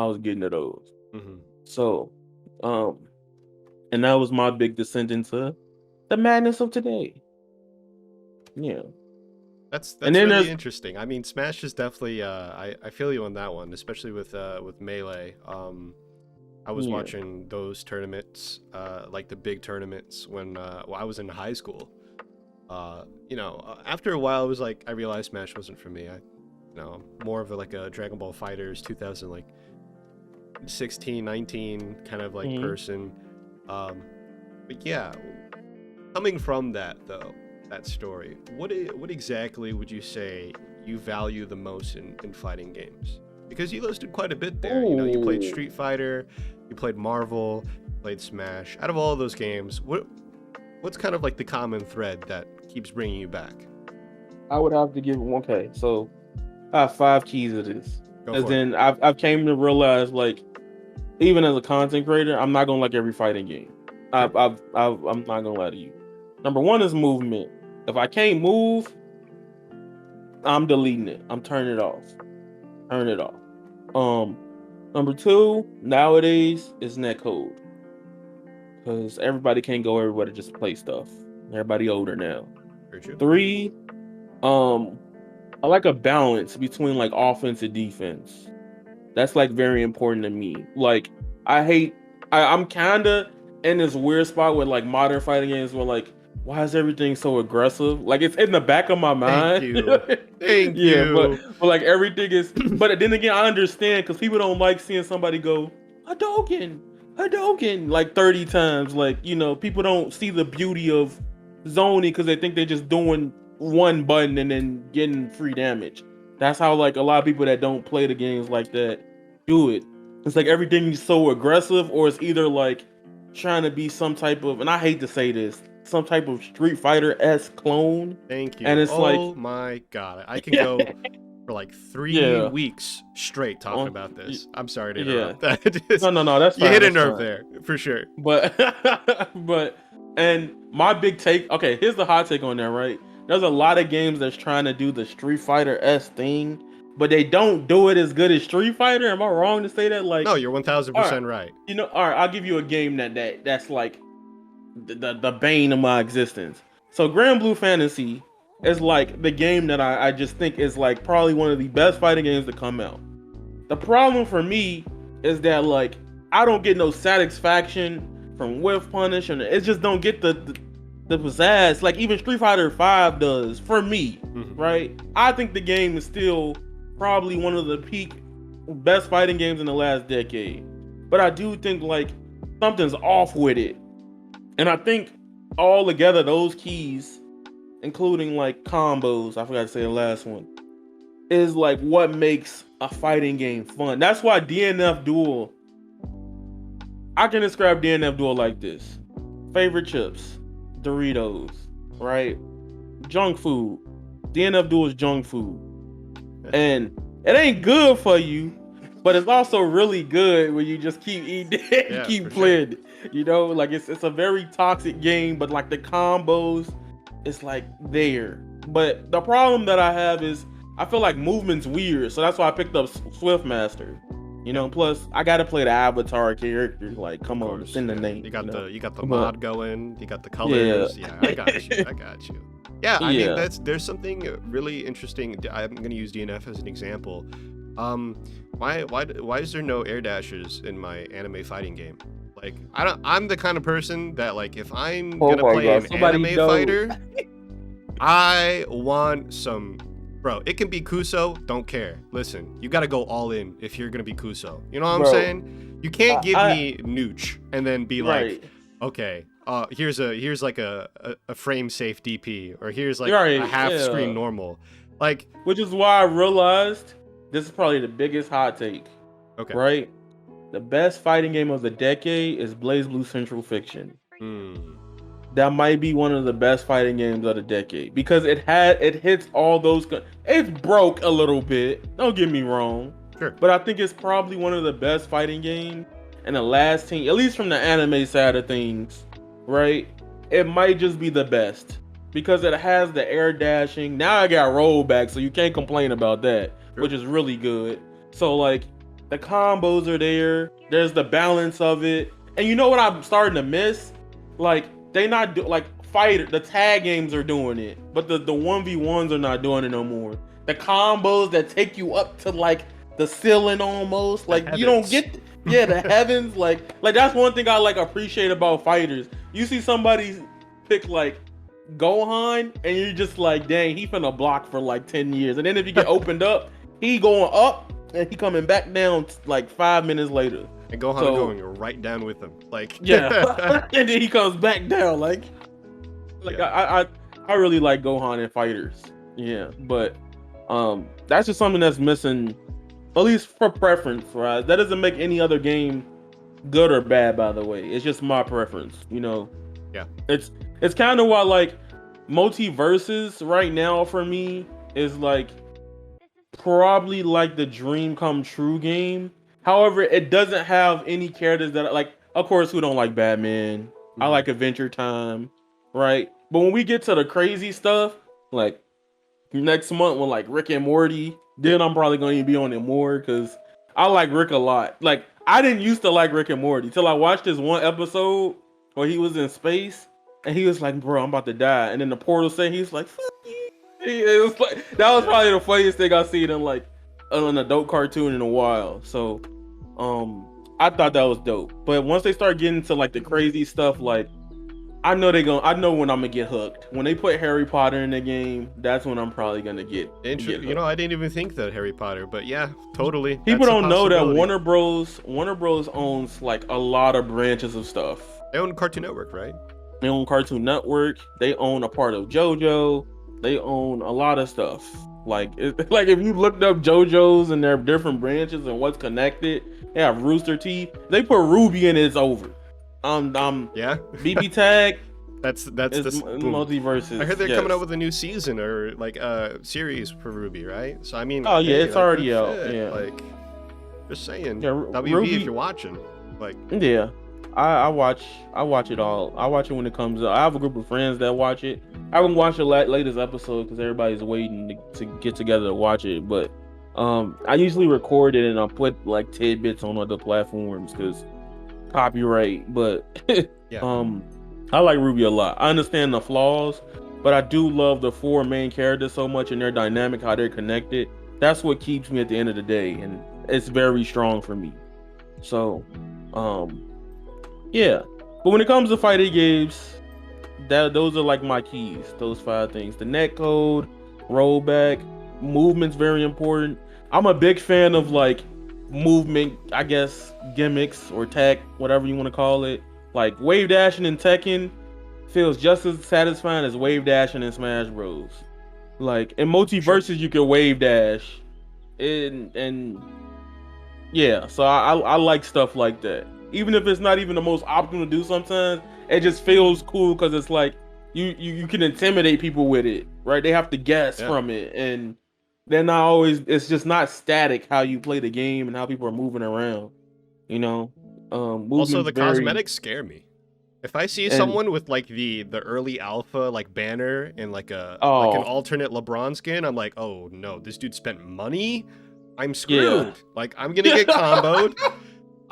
was getting to those. Mm-hmm. So, and that was my big descent into the madness of today. Yeah. That's And then really interesting. I mean, Smash is definitely I feel you on that one, especially with Melee. I was watching those tournaments, like the big tournaments when I was in high school. After a while, I realized Smash wasn't for me. More of like a Dragon Ball FighterZ 2016, 19 kind of like person. But yeah, coming from that though, that story, what exactly would you say you value the most in fighting games? Because you listed quite a bit there. You played Street Fighter, you played Marvel, you played Smash. Out of all of those games, what's kind of like the common thread that keeps bringing you back? I would have to give so I have 5 keys of this. Go for then I've came to realize, like, even as a content creator, I'm not gonna like every fighting game. I'm not gonna lie to you. Number 1 is movement. If I can't move, I'm deleting it. I'm turning it off. Number 2 nowadays is netcode, because everybody can't go everywhere to just play stuff. Everybody older now. Very true. 3, I like a balance between like offense and defense. That's like very important to me. Like I'm kinda in this weird spot with like modern fighting games where like, why is everything so aggressive? Like it's in the back of my mind. Thank you. But like everything is. But then again, I understand, because people don't like seeing somebody go Hadouken like 30 times. Like, people don't see the beauty of zoning because they think they're just doing one button and then getting free damage. That's how like a lot of people that don't play the games like that do it. It's like everything is so aggressive, or it's either like trying to be some type of, and I hate to say this, some type of Street Fighter-esque clone. Thank you. And it's oh my god, I can go for like 3 weeks straight talking about this. I'm sorry to interrupt. No, that's fine. You hit a nerve there for sure. But and my big take. Okay, here's the hot take on that. Right, there's a lot of games that's trying to do the Street Fighter-esque thing, but they don't do it as good as Street Fighter. Am I wrong to say that? Like, no, you're 1000% right. All right, I'll give you a game that's like the bane of my existence. So Grand Blue Fantasy is like the game that I just think is like probably one of the best fighting games to come out. The problem for me is that like I don't get no satisfaction from whiff punish, and it just don't get the pizzazz like even Street Fighter 5 does for me. Right? I think the game is still probably one of the peak best fighting games in the last decade. But I do think like something's off with it. And I think all together those keys, including like combos, I forgot to say the last one, is like what makes a fighting game fun. That's why DNF Duel, I can describe DNF Duel like this. Favorite chips, Doritos, right? Junk food. DNF Duel is junk food. And it ain't good for you, but it's also really good when you just keep eating it and keep playing it. Like it's a very toxic game, but like the combos, it's like there. But the problem that I have is I feel like movement's weird, so that's why I picked up Swiftmaster. Plus I gotta play the Avatar character. Like, come on, it's in the name. You got the mod going, you got the colors. Yeah, I got you. Yeah, I mean there's something really interesting. I'm gonna use DNF as an example. Why is there no air dashes in my anime fighting game? Like I'm the kind of person that like if I'm gonna play an anime fighter, I want some. Bro, it can be Kuso, don't care. Listen, you gotta go all in if you're gonna be Kuso. You know what I'm saying? You can't give me Nooch and then be like, okay, here's like a frame safe DP, or here's like a half screen normal. Like, which is why I realized this is probably the biggest hot take. Okay. Right? The best fighting game of the decade is BlazBlue Central Fiction. Hmm. That might be one of the best fighting games of the decade because it hits all those. It's broke a little bit. Don't get me wrong, Sure. but I think it's probably one of the best fighting games in the last 10, at least from the anime side of things, right? It might just be the best because it has the air dashing. Now I got rollback, so you can't complain about that, Sure. which is really good. So like the combos are there. There's the balance of it, and you know what I'm starting to miss, like. They not do like the tag games are doing it, but the 1v1s are not doing it no more. The combos that take you up to like the ceiling almost, like you don't get the heavens, like that's one thing I like appreciate about fighters. You see somebody pick like Gohan and you're just like, dang, he finna block for like 10 years. And then if you get opened up, he going up and he coming back down like 5 minutes later. And Gohan going right down with him, like yeah, and then he comes back down, like yeah. I really like Gohan and fighters, yeah, but that's just something that's missing, at least for preference, right? That doesn't make any other game good or bad, by the way. It's just my preference, you know. Yeah, it's kind of why like Multiversus right now for me is like probably like the dream come true game. However, it doesn't have any characters that like, of course, who don't like Batman. Mm-hmm. I like Adventure Time, right? But when we get to the crazy stuff, like next month when like Rick and Morty, then I'm probably going to be on it more because I like Rick a lot. Like I didn't used to like Rick and Morty till I watched this one episode where he was in space and he was like, "Bro, I'm about to die," and then the portal said he's like, "Fuck you." It was like that was probably the funniest thing I've seen in like an adult cartoon in a while. So. I thought that was dope. But once they start getting to like the crazy stuff, like I know when I'm gonna get hooked. When they put Harry Potter in the game, that's when I'm probably gonna get you know, I didn't even think that Harry Potter, but yeah, totally. People don't know that Warner Bros owns like a lot of branches of stuff. They own Cartoon Network, right? They own Cartoon Network. They own a part of JoJo. They own a lot of stuff. Like if you looked up JoJo's and their different branches and what's connected, they have Rooster Teeth. They put Ruby in, it's over. Yeah. BB Tag. that's the Multiversus. I heard they're coming out with a new season or like a series for Ruby, right? So I mean, oh yeah, it's already out. Yeah, like just saying. Yeah, WB, Ruby, if you're watching, like yeah. I watch it all. I watch it when it comes up. I have a group of friends that watch it. I haven't watched the latest episode because everybody's waiting to get together to watch it. But I usually record it and I'll put like tidbits on other platforms because copyright. But yeah. I like Ruby a lot. I understand the flaws, but I do love the 4 main characters so much and their dynamic, how they're connected. That's what keeps me at the end of the day, and it's very strong for me. So, yeah. But when it comes to fighting games, those are like my keys. Those 5 things: the netcode, rollback, movement's very important. I'm a big fan of like movement, I guess, gimmicks or tech, whatever you want to call it. Like wave dashing in Tekken feels just as satisfying as wave dashing in Smash Bros. Like in Multiversus, you can wave dash, and yeah. So I like stuff like that. Even if it's not even the most optimal to do, sometimes it just feels cool because it's like you can intimidate people with it, right? They have to guess from it, and they're not always. It's just not static how you play the game and how people are moving around. You know. Also, the cosmetics scare me. If I see someone with like the early alpha like banner and like an alternate LeBron skin, I'm like, oh no, this dude spent money. I'm screwed. Yeah. Like I'm gonna get comboed.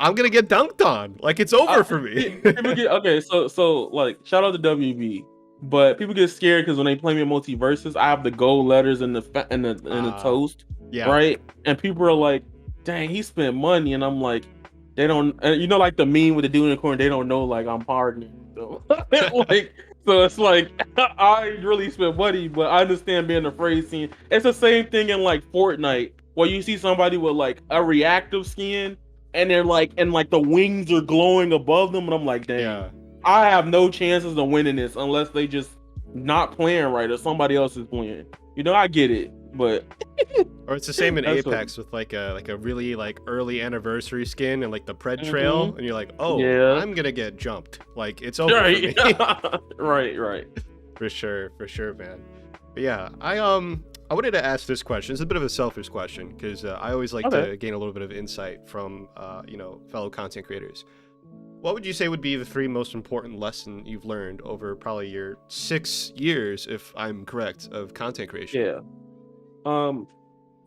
I'm gonna get dunked on. Like it's over for me. So like shout out to WB, but people get scared because when they play me in Multiversus, I have the gold letters in the toast, right? And people are like, dang, he spent money, and I'm like. They don't, you know, like the meme with the dude in the corner. They don't know, like I'm pardoning. So, so it's like I really spent money, but I understand being afraid. Seeing it's the same thing in like Fortnite, where you see somebody with like a reactive skin, and they're like, and like the wings are glowing above them, and I'm like, damn, I have no chances of winning this unless they just not playing right or somebody else is playing. You know, I get it, but Or it's the same in That's what. Apex with like a really like early anniversary skin and like the pred trail, and you're like, oh, Yeah. I'm gonna get jumped. Like it's over for Right. me. Right. For sure, man. But yeah, I wanted to ask this question. It's a bit of a selfish question because I always like Okay. to gain a little bit of insight from fellow content creators. What would you say would be the 3 most important lessons you've learned over probably your 6 years, if I'm correct, of content creation? Yeah.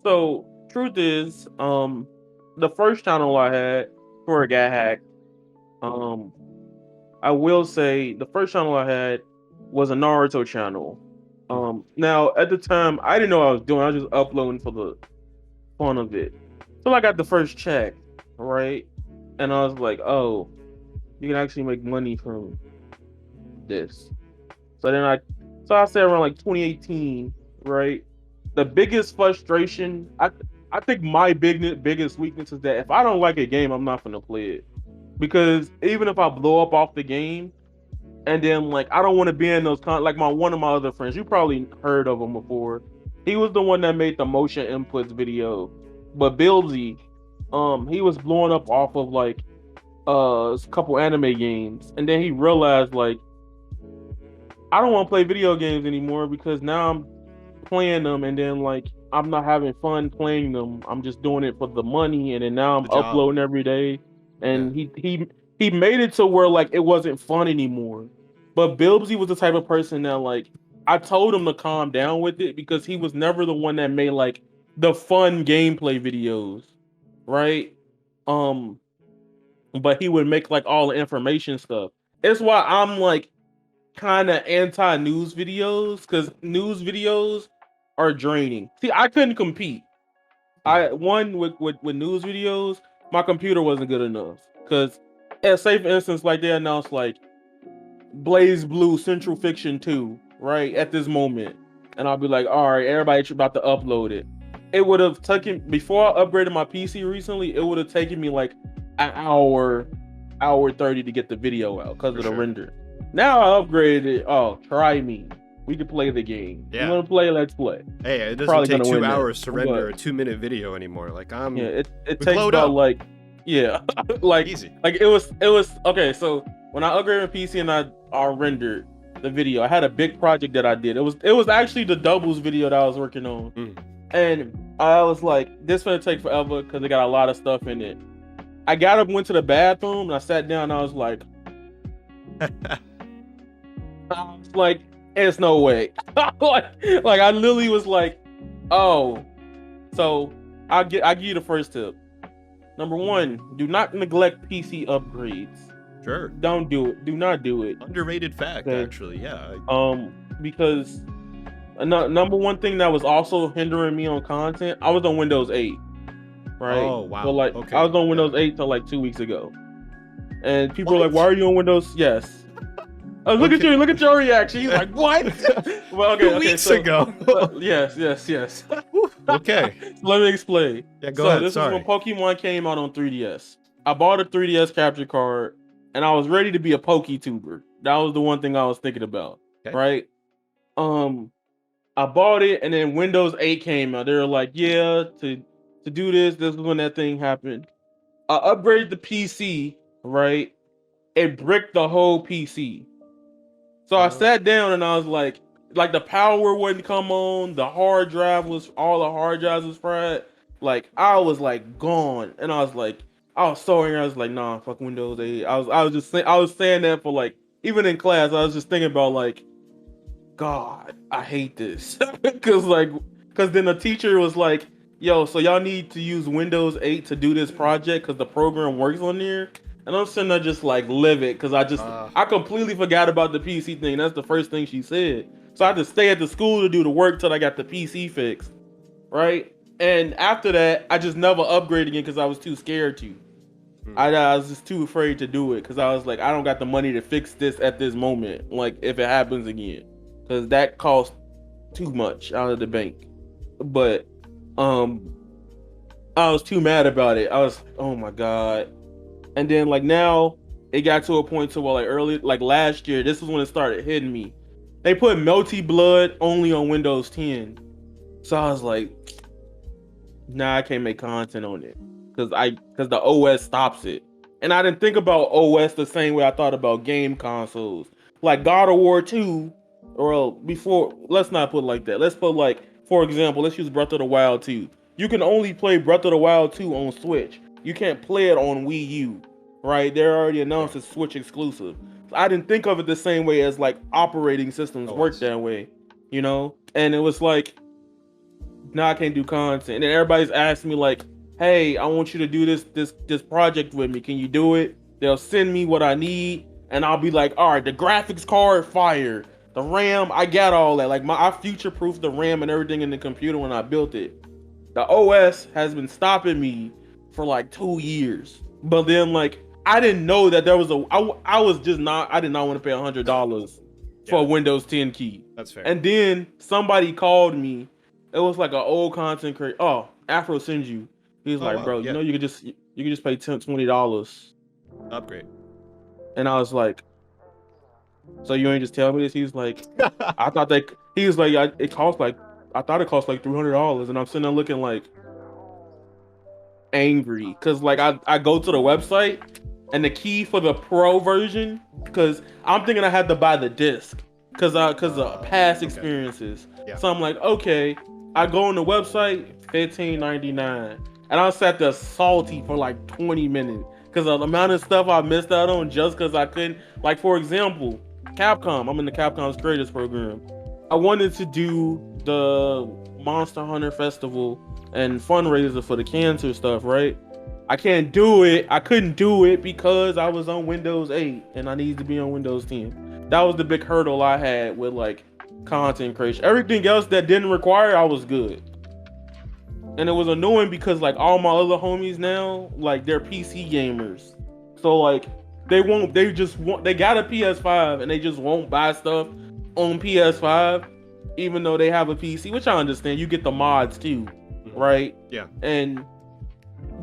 So truth is, the first channel I had before it got hacked, um, I will say the first channel I had was a Naruto channel. Now at the time I didn't know what I was doing. I was just uploading for the fun of it. So I got the first check, right? And I was like, oh, you can actually make money from this. So then I said around like 2018, right? The biggest frustration, I think my biggest weakness is that if I don't like a game, I'm not gonna play it. Because even if I blow up off the game, and then like I don't want to be in those like one of my other friends, you probably heard of him before. He was the one that made the motion inputs video. But Bilzy, he was blowing up off of like a couple anime games, and then he realized like I don't want to play video games anymore because now I'm playing them and then like I'm not having fun playing them. I'm just doing it for the money, and then now I'm The job. uploading every day. Yeah. And he made it to where like it wasn't fun anymore. But Bilbsy was the type of person that like I told him to calm down with it because he was never the one that made like the fun gameplay videos, right? Um, but he would make like all the information stuff. It's why I'm like kind of anti news videos because news videos are draining. See, I couldn't compete. I one with news videos, my computer wasn't good enough. Because, say for instance, like they announced like Blaze Blue Central Fiction 2, right at this moment, and I'll be like, all right, everybody's about to upload it. It would have taken before I upgraded my PC recently. It would have taken me like an hour 30 to get the video out because of the render. Now I upgraded it. Oh, try me. We can play the game. Yeah. You want to play? Let's play. Hey, it doesn't Probably take gonna 2 win that. hours to render But a 2-minute video anymore. Like yeah, it we takes glowed about up. like like Easy. like it was okay. So when I upgraded my PC and I rendered the video, I had a big project that I did. It was actually the doubles video that I was working on, and I was like, this gonna take forever because it got a lot of stuff in it. I got up, went to the bathroom, and I sat down. And I was like, there's no way. like I literally was like, oh. So I'll give you the first tip. Number 1, do not neglect PC upgrades. Sure. Don't do it. Do not do it. Underrated fact, actually. Yeah. Because number 1 thing that was also hindering me on content, I was on Windows 8. Right. Oh wow. So like okay. I was on Windows 8 till like 2 weeks ago, and people were like, "Why are you on Windows?" Yes. Look at you! Look at your reaction. He's like, "What?" Well, okay. 2 weeks ago. Yes. Okay. So let me explain. Yeah, go ahead. This Sorry. is when Pokemon came out on 3DS. I bought a 3DS capture card, and I was ready to be a PokeTuber. That was the one thing I was thinking about. Okay. Right. I bought it, and then Windows 8 came out. They were like, "Yeah, to do this is when that thing happened." I upgraded the PC, right? It bricked the whole PC. So I sat down and I was like the power wouldn't come on. All the hard drives was fried. Like I was like gone, and I was so angry. I was like, nah, fuck Windows 8. I was saying that for like even in class. I was just thinking about like, God, I hate this, because then the teacher was like, yo, so y'all need to use Windows 8 to do this project because the program works on there. And I'm sitting there just like livid because I completely forgot about the PC thing. That's the first thing she said. So I had to stay at the school to do the work till I got the PC fixed, right? And after that, I just never upgraded again because I was too scared to. I was just too afraid to do it because I was like, I don't got the money to fix this at this moment. Like if it happens again, because that costs too much out of the bank. But I was too mad about it. I was like, oh my God. And then like now it got to a point to where like last year, this was when it started hitting me. They put Melty Blood only on Windows 10. So I was like, nah, I can't make content on it because the OS stops it. And I didn't think about OS the same way I thought about game consoles. Like God of War 2, or before, let's not put it like that. Let's put like, for example, let's use Breath of the Wild 2. You can only play Breath of the Wild 2 on Switch. You can't play it on Wii U, right? They're already announced it's Switch exclusive. So I didn't think of it the same way as like operating systems work that way, you know? And it was like, nah, I can't do content. And then everybody's asking me like, hey, I want you to do this project with me. Can you do it? They'll send me what I need, and I'll be like, all right, the graphics card fire, the RAM, I got all that. Like I future-proofed the RAM and everything in the computer when I built it. The OS has been stopping me for like 2 years. But then like I didn't know that there was I did not want to pay $100 for a Windows 10 key. That's fair. And then somebody called me. It was like an old content creator. Oh, Afro sends you. He's like, bro, you know, you could just pay $20. Upgrade. And I was like, so you ain't just tell me this? He's like, I thought like it cost like $300, and I'm sitting there looking like angry because like I go to the website and the key for the pro version, because I'm thinking I had to buy the disc because of past experiences. Yeah. So I'm like, okay, I go on the website, $15.99. And I sat there salty for like 20 minutes because of the amount of stuff I missed out on just because I couldn't. Like, for example, Capcom. I'm in the Capcom's Creators Program. I wanted to do the Monster Hunter Festival and fundraiser for the cancer stuff, right? I can't do it. I couldn't do it because I was on Windows 8 and I needed to be on Windows 10. That was the big hurdle I had with like content creation. Everything else that didn't require, I was good. And it was annoying because like all my other homies now, like they're PC gamers. So like they got a PS5 and they just won't buy stuff on PS5, even though they have a PC, which I understand. You get the mods too, right? Yeah. And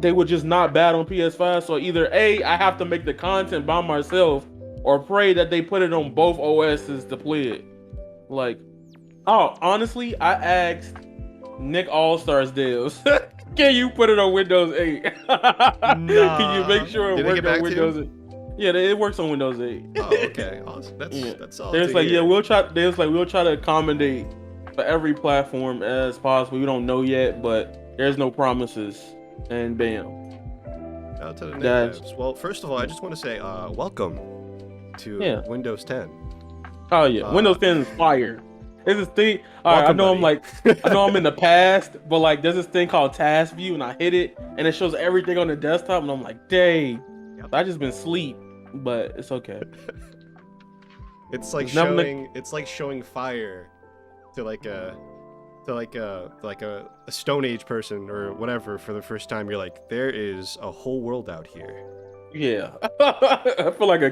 they were just not bad on PS5. So either A, I have to make the content by myself, or pray that they put it on both OSs to play it. Like, oh, honestly, I asked Nick All-Stars devs, can you put it on Windows 8? Can you make sure it works on Windows 8? Yeah, it works on Windows 8. Oh, okay. Awesome. That's all. There's like, we'll try to accommodate for every platform as possible. We don't know yet, but there's no promises. And bam. Out to the devs. Well, first of all, I just want to say welcome to Windows 10. Oh yeah, Windows 10 is fire. There's this thing. I know I'm in the past, but like there's this thing called Task View, and I hit it, and it shows everything on the desktop, and I'm like, dang, I just been asleep, but it's okay. It's like showing fire to a Stone Age person or whatever for the first time. You're like, there is a whole world out here. Yeah, I feel like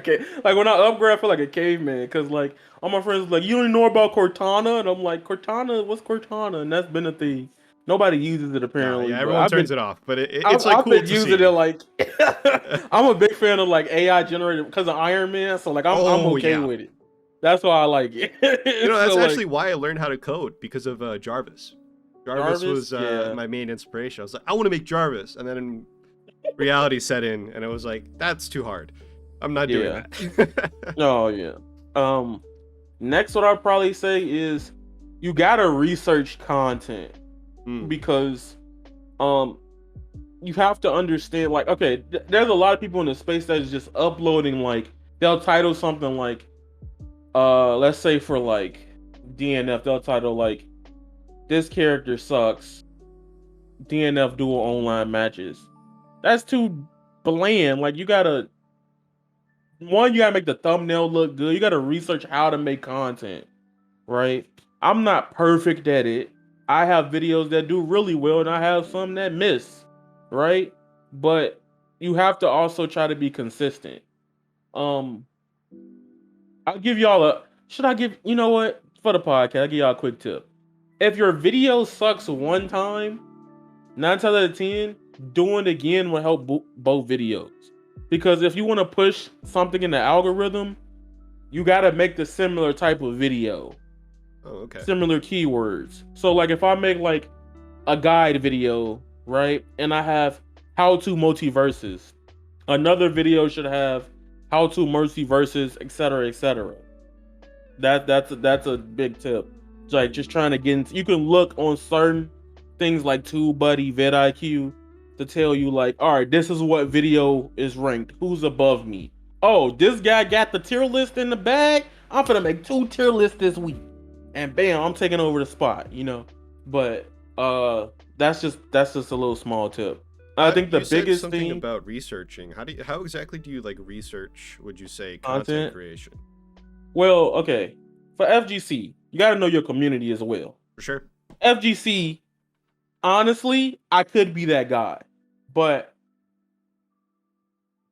like when I upgrade, I feel like a caveman because like all my friends like, you don't know about Cortana, and I'm like, Cortana, what's Cortana? And that's been a thing. Nobody uses it apparently. Yeah, everyone turns it off, but it's like cool to see. I've been using it like I'm a big fan of like AI generated because of Iron Man, so like I'm okay with it. That's why I like it. That's actually why I learned how to code, because of Jarvis. Jarvis was my main inspiration. I was like, I want to make Jarvis, and then reality set in, and it was like, that's too hard. I'm not doing that. Oh yeah. Next, what I'd probably say is you gotta research content because you have to understand. Like, okay, there's a lot of people in the space that is just uploading. Like, they'll title something like, let's say for like DNF, they'll title like, this character sucks. DNF dual online matches. That's too bland. Like, you gotta make the thumbnail look good. You gotta research how to make content, right? I'm not perfect at it. I have videos that do really well, and I have some that miss, right? But you have to also try to be consistent. I'll give y'all you know what? For the podcast, I'll give y'all a quick tip. If your video sucks one time, 9 times out of 10, doing it again will help both videos. Because if you want to push something in the algorithm, you got to make the similar type of video. Oh, okay. Similar keywords. So like if I make like a guide video right? And I have how to multiverses. Another video should have how to multiverses, etc., etc. That's a big tip. Like just trying to get into, you can look on certain things like TubeBuddy, vidIQ to tell you like, all right, this is what video is ranked. Who's above me? Oh, this guy got the tier list in the bag. I'm gonna make 2 tier lists this week, and bam, I'm taking over the spot. But that's just a little small tip. I think the You said biggest something thing, about researching. How exactly do you like research, would you say, content content. creation? Well, okay, for FGC, you got to know your community as well. For sure. FGC, honestly, I could be that guy, but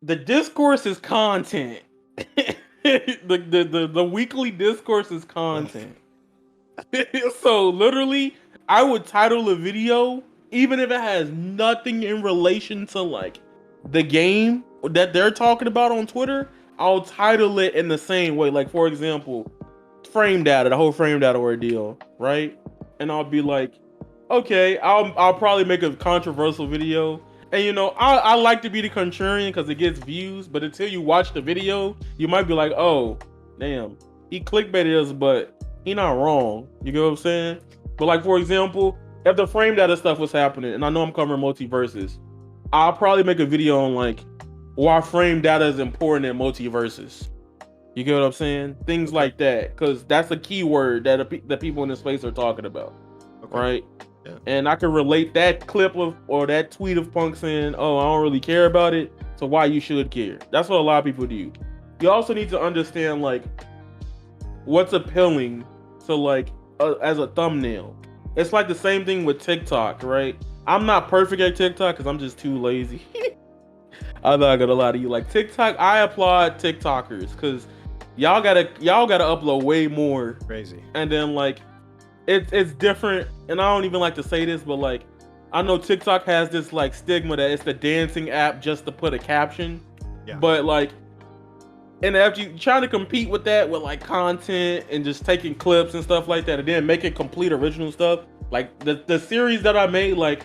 the discourse is content. The weekly discourse is content. So literally, I would title a video even if it has nothing in relation to like the game that they're talking about on Twitter. I'll title it in the same way. Like for example, frame data, the whole frame data ordeal, right? And I'll be like, okay, I'll probably make a controversial video. And I like to be the contrarian because it gets views, but until you watch the video, you might be like, oh, damn, he clickbaited us, but he not wrong. You get what I'm saying? But like for example, if the frame data stuff was happening, and I know I'm covering multiverses, I'll probably make a video on like why frame data is important in multiverses. You get what I'm saying? Things like that, because that's a keyword that the people in this space are talking about, right? Yeah. And I can relate that clip of or that tweet of Punk saying, "Oh, I don't really care about it," to why you should care. That's what a lot of people do. You also need to understand like what's appealing to like as a thumbnail. It's like the same thing with TikTok, right? I'm not perfect at TikTok because I'm just too lazy. I'm not gonna lie to you. Like TikTok, I applaud TikTokers because y'all gotta upload way more. Crazy. And then like it's different, and I don't even like to say this, but like I know TikTok has this like stigma that it's the dancing app just to put a caption. Yeah. But like and after you trying to compete with that with like content and just taking clips and stuff like that and then making complete original stuff, like the series that I made, like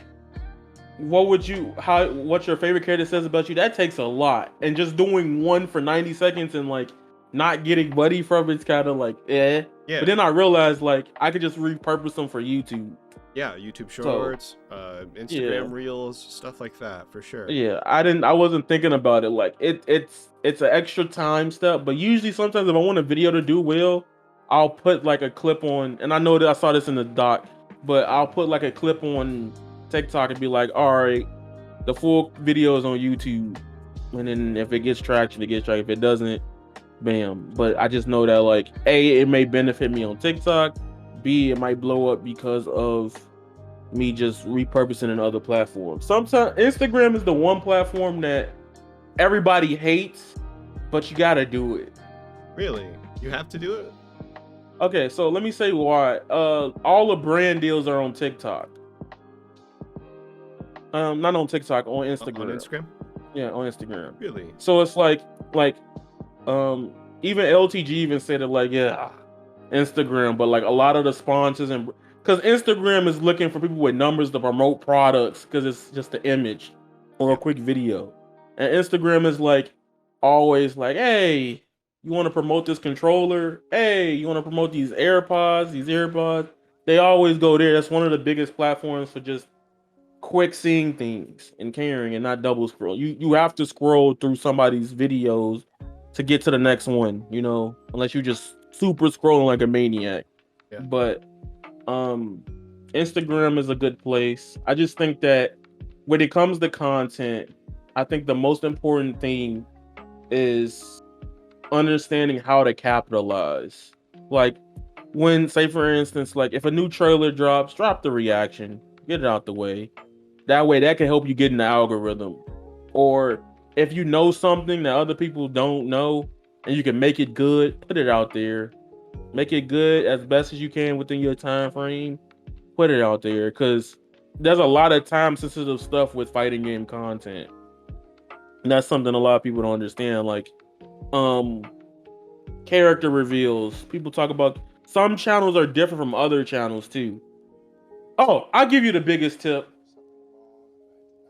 what your favorite character says about you, that takes a lot. And just doing one for 90 seconds and like not getting money from it's kind of like Yeah. But then I realized like I could just repurpose them for YouTube. Yeah, YouTube Shorts, Instagram Yeah. Reels, stuff like that, for sure. Yeah, I wasn't thinking about it. Like it's an extra time step, but usually sometimes if I want a video to do well, I'll put like a clip on, and I know that I saw this in the doc, but I'll put like a clip on TikTok and be like, all right, the full video is on YouTube. And then if it gets traction, it gets traction. If it doesn't, bam. But I just know that like A, it may benefit me on TikTok, B, it might blow up because of me just repurposing in other platforms. Sometimes Instagram is the one platform that everybody hates, but you gotta do it. Really? You have to do it? Okay, so let me say why. All the brand deals are on TikTok. Not on TikTok, on Instagram. On Instagram? Yeah, on Instagram. Really? So it's like even LTG even said it like, yeah, Instagram, but like a lot of the sponsors and because Instagram is looking for people with numbers to promote products because it's just the image or a quick video. And Instagram is like always like, hey, you want to promote this controller? Hey, you want to promote these AirPods, these earbuds? They always go there. That's one of the biggest platforms for just quick seeing things and caring and not double scroll. You have to scroll through somebody's videos to get to the next one, unless you just super scrolling like a maniac. Yeah. But Instagram is a good place. I just think that when it comes to content, I think the most important thing is understanding how to capitalize. Like when, say for instance, like if a new trailer drops, drop the reaction, get it out the way. That way that can help you get in the algorithm. Or if you know something that other people don't know and you can make it good, put it out there. Make it good as best as you can within your time frame. Put it out there because there's a lot of time sensitive stuff with fighting game content. And that's something a lot of people don't understand. Like character reveals. People talk about some channels are different from other channels too. Oh, I'll give you the biggest tip.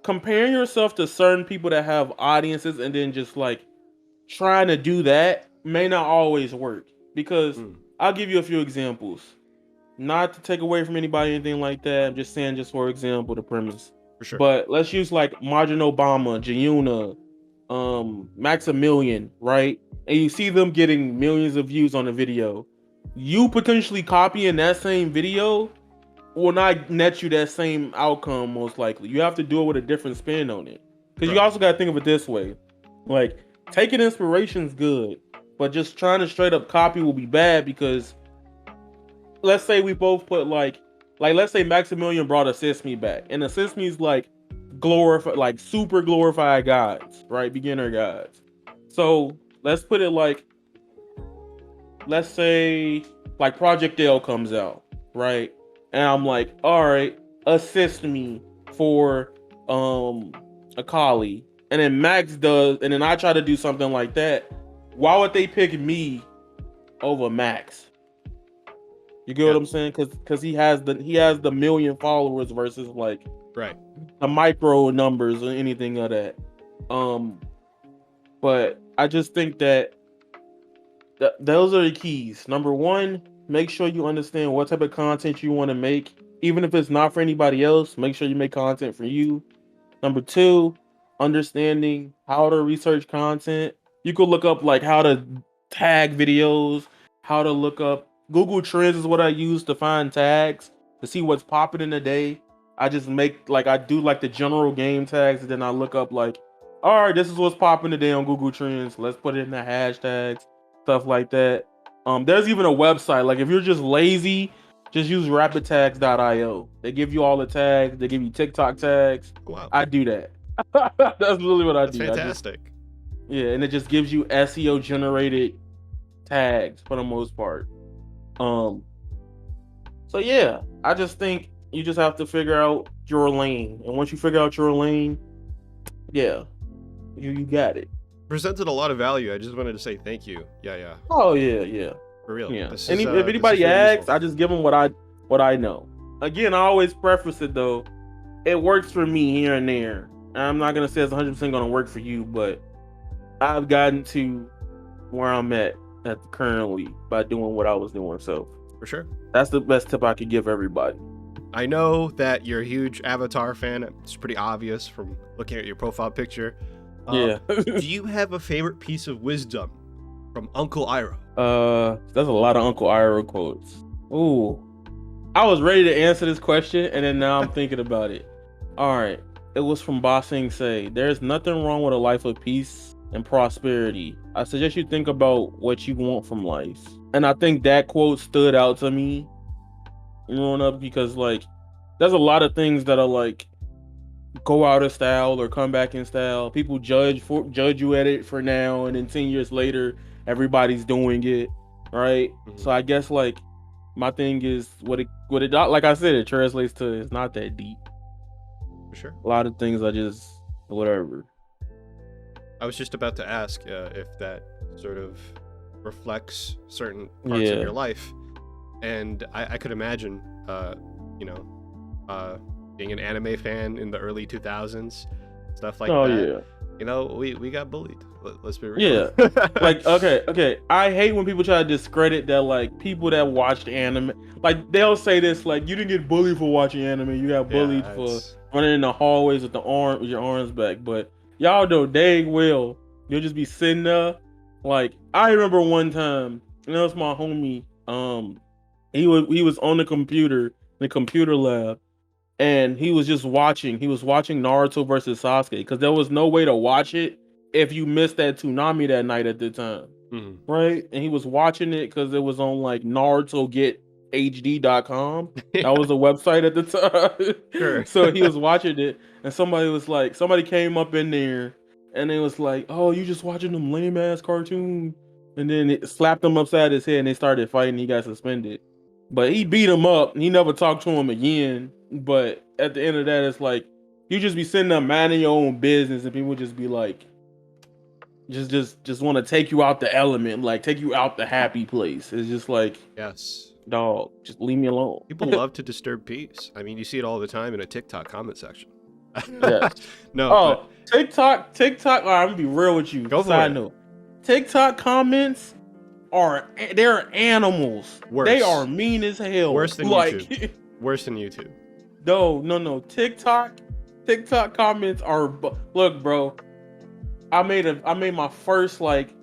comparing yourself to certain people that have audiences and then just like trying to do that may not always work. Because I'll give you a few examples. Not to take away from anybody, anything like that. I'm just saying, just for example, the premise. For sure. But let's use like Margin Obama, Jayuna, Maximilian, right? And you see them getting millions of views on a video. You potentially copying that same video will not net you that same outcome, most likely. You have to do it with a different spin on it. Because you also got to think of it this way. Like, taking inspiration's good, but just trying to straight up copy will be bad because let's say we both put like let's say Maximilian brought Assist Me back. And Assist Me's like glorified, like super glorified gods, right? Beginner gods. So let's put it like, let's say like Project L comes out, right? And I'm like, all right, assist me for Akali. And then Max does, and then I try to do something like that. Why would they pick me over Max? You get what I'm saying? Because he has the million followers versus like the micro numbers or anything of that. But I just think that those are the keys. Number one, make sure you understand what type of content you want to make. Even if it's not for anybody else, make sure you make content for you. Number two, understanding how to research content. You could look up like how to tag videos, how to look up Google Trends is what I use to find tags to see what's popping in the day. I just make like I do like the general game tags, and then I look up like, all right, this is what's popping today on Google Trends. Let's put it in the hashtags, stuff like that. There's even a website. Like if you're just lazy, just use rapidtags.io. They give you all the tags. They give you TikTok tags. Wow. I do that. That's literally what I do. Fantastic. And it just gives you SEO generated tags for the most part. So yeah, I just think you just have to figure out your lane. And once you figure out your lane, yeah, you got it. Presented a lot of value. I just wanted to say thank you. Yeah. Oh yeah. For real. Yeah. If anybody asks, I just give them what I know. Again, I always preface it though. It works for me here and there. I'm not gonna say it's 100% gonna work for you, but I've gotten to where I'm at currently by doing what I was doing. So for sure, that's the best tip I could give everybody. I know that you're a huge Avatar fan. It's pretty obvious from looking at your profile picture. Yeah. Do you have a favorite piece of wisdom from Uncle Iroh? There's a lot of Uncle Iroh quotes. Ooh, I was ready to answer this question, and then now I'm thinking about it. All right, it was from Ba Sing Se. There's nothing wrong with a life of peace and prosperity. I suggest you think about what you want from life. And I think that quote stood out to me growing up because like there's a lot of things that are like go out of style or come back in style. People judge you at it for now, and then 10 years later everybody's doing it, right? So I guess like my thing is what it like I said, it translates to it's not that deep. For sure. A lot of things are just whatever. I was just about to ask if that sort of reflects certain parts of your life, and I could imagine, being an anime fan in the early 2000s, stuff like that. Yeah. You know, we got bullied. Let's be real. Yeah. Like, okay. I hate when people try to discredit that, like, people that watched anime. Like, they'll say this, like, you didn't get bullied for watching anime. You got bullied for running in the hallways with your arms back. But y'all know dang well, you'll just be sitting there. Like, I remember one time, and that was my homie. He was on the computer lab. And he was just watching. He was watching Naruto versus Sasuke because there was no way to watch it if you missed that tsunami that night at the time, right? And he was watching it because it was on like NarutoGetHD.com. That was a website at the time. Sure. So he was watching it, and somebody came up in there, and it was like, "Oh, you just watching them lame ass cartoon?" And then it slapped him upside his head, and they started fighting. He got suspended, but he beat him up. And he never talked to him again. But at the end of that, it's like you just be sitting there minding your own business, and people just be like, just want to take you out the element, like take you out the happy place. It's just like, yes, dog, just leave me alone. People love to disturb peace. I mean, you see it all the time in a TikTok comment section. Yes. No, Oh, but TikTok. All right, I'm gonna be real with you. Go for Side it. note: TikTok comments they're animals. They Worse. are mean as hell. Worse than YouTube. Worse than YouTube. No. TikTok comments are. Look, bro. I made my first like,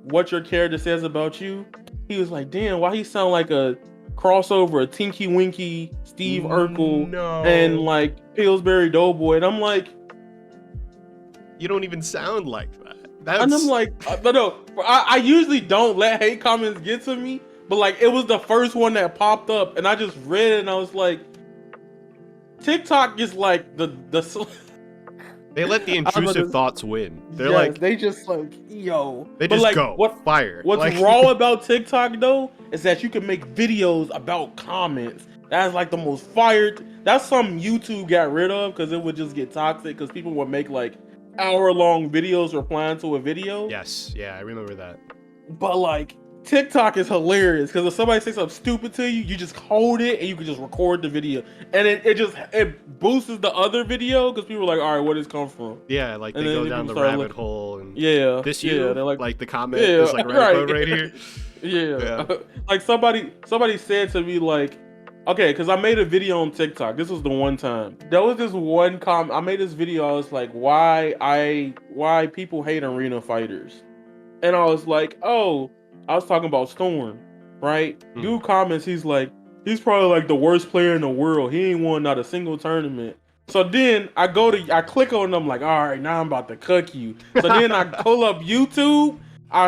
what your character says about you. He was like, damn, why he sound like a crossover of Tinky Winky, Steve Urkel, and No. like Pillsbury Doughboy, and I'm like, You don't even sound like that. and I'm like, no, I usually don't let hate comments get to me, but like it was the first one that popped up, and I just read it, and I was like, TikTok is like the They let the intrusive thoughts win. They're like, they just like, yo. They but just like, go. Fire. What's like, raw about TikTok though is that you can make videos about comments. That's like the most fired. That's something YouTube got rid of because it would just get toxic because people would make like hour-long videos replying to a video. Yes, yeah, I remember that. But like TikTok is hilarious because if somebody says something stupid to you, you just hold it and you can just record the video, and it boosts the other video because people are like, all right, where does this come from? Yeah, like and they go down the rabbit hole and this you they're like the comment is like right here. Yeah. Like somebody said to me like, okay, because I made a video on TikTok. This was the one time. There was this one comment. I made this video. I was like, why people hate arena fighters, and I was like, oh. I was talking about Storm, right? Dude comments, he's like, he's probably like the worst player in the world. He ain't won not a single tournament. So then I click on them like, all right, now I'm about to cook you. So then I pull up YouTube, I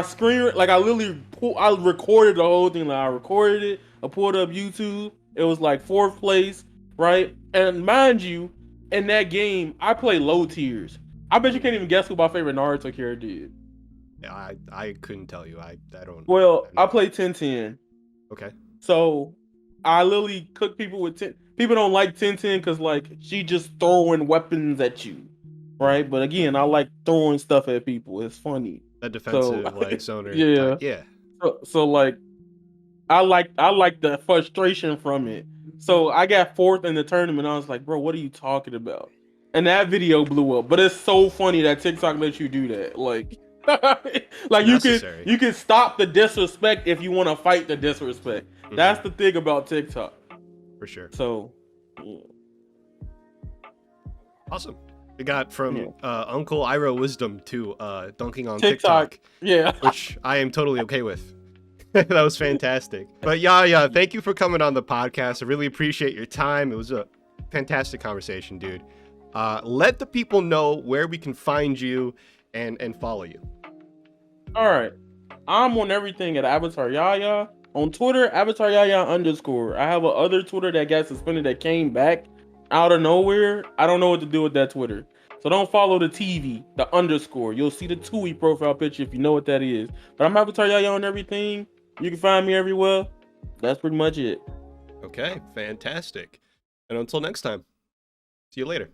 recorded the whole thing. Like I recorded it, I pulled up YouTube. It was like 4th place, right? And mind you, in that game, I play low tiers. I bet you can't even guess who my favorite Naruto character is. Yeah, I couldn't tell you. I don't. Well, I play 10-10. Okay. So I literally cook people with 10. People don't like 10-10 because like she just throwing weapons at you, right? But again, I like throwing stuff at people. It's funny. That defensive like zoner. Yeah, type. Yeah. So like I like the frustration from it. So I got 4th in the tournament. I was like, bro, what are you talking about? And that video blew up. But it's so funny that TikTok lets you do that. Like. Like you can stop the disrespect if you want to fight the disrespect. That's the thing about TikTok. For sure. So yeah. Awesome. We got from Uncle Iroh Wisdom to dunking on TikTok. Yeah. Which I am totally okay with. That was fantastic. But yeah, thank you for coming on the podcast. I really appreciate your time. It was a fantastic conversation, dude. Let the people know where we can find you and follow you. All right. I'm on everything at Avataryaya. On Twitter, Avataryaya_. I have a other Twitter that got suspended that came back out of nowhere. I don't know what to do with that Twitter. So don't follow the TV, the _. You'll see the TUI profile picture if you know what that is. But I'm Avataryaya on everything. You can find me everywhere. That's pretty much it. Okay, fantastic. And until next time, see you later.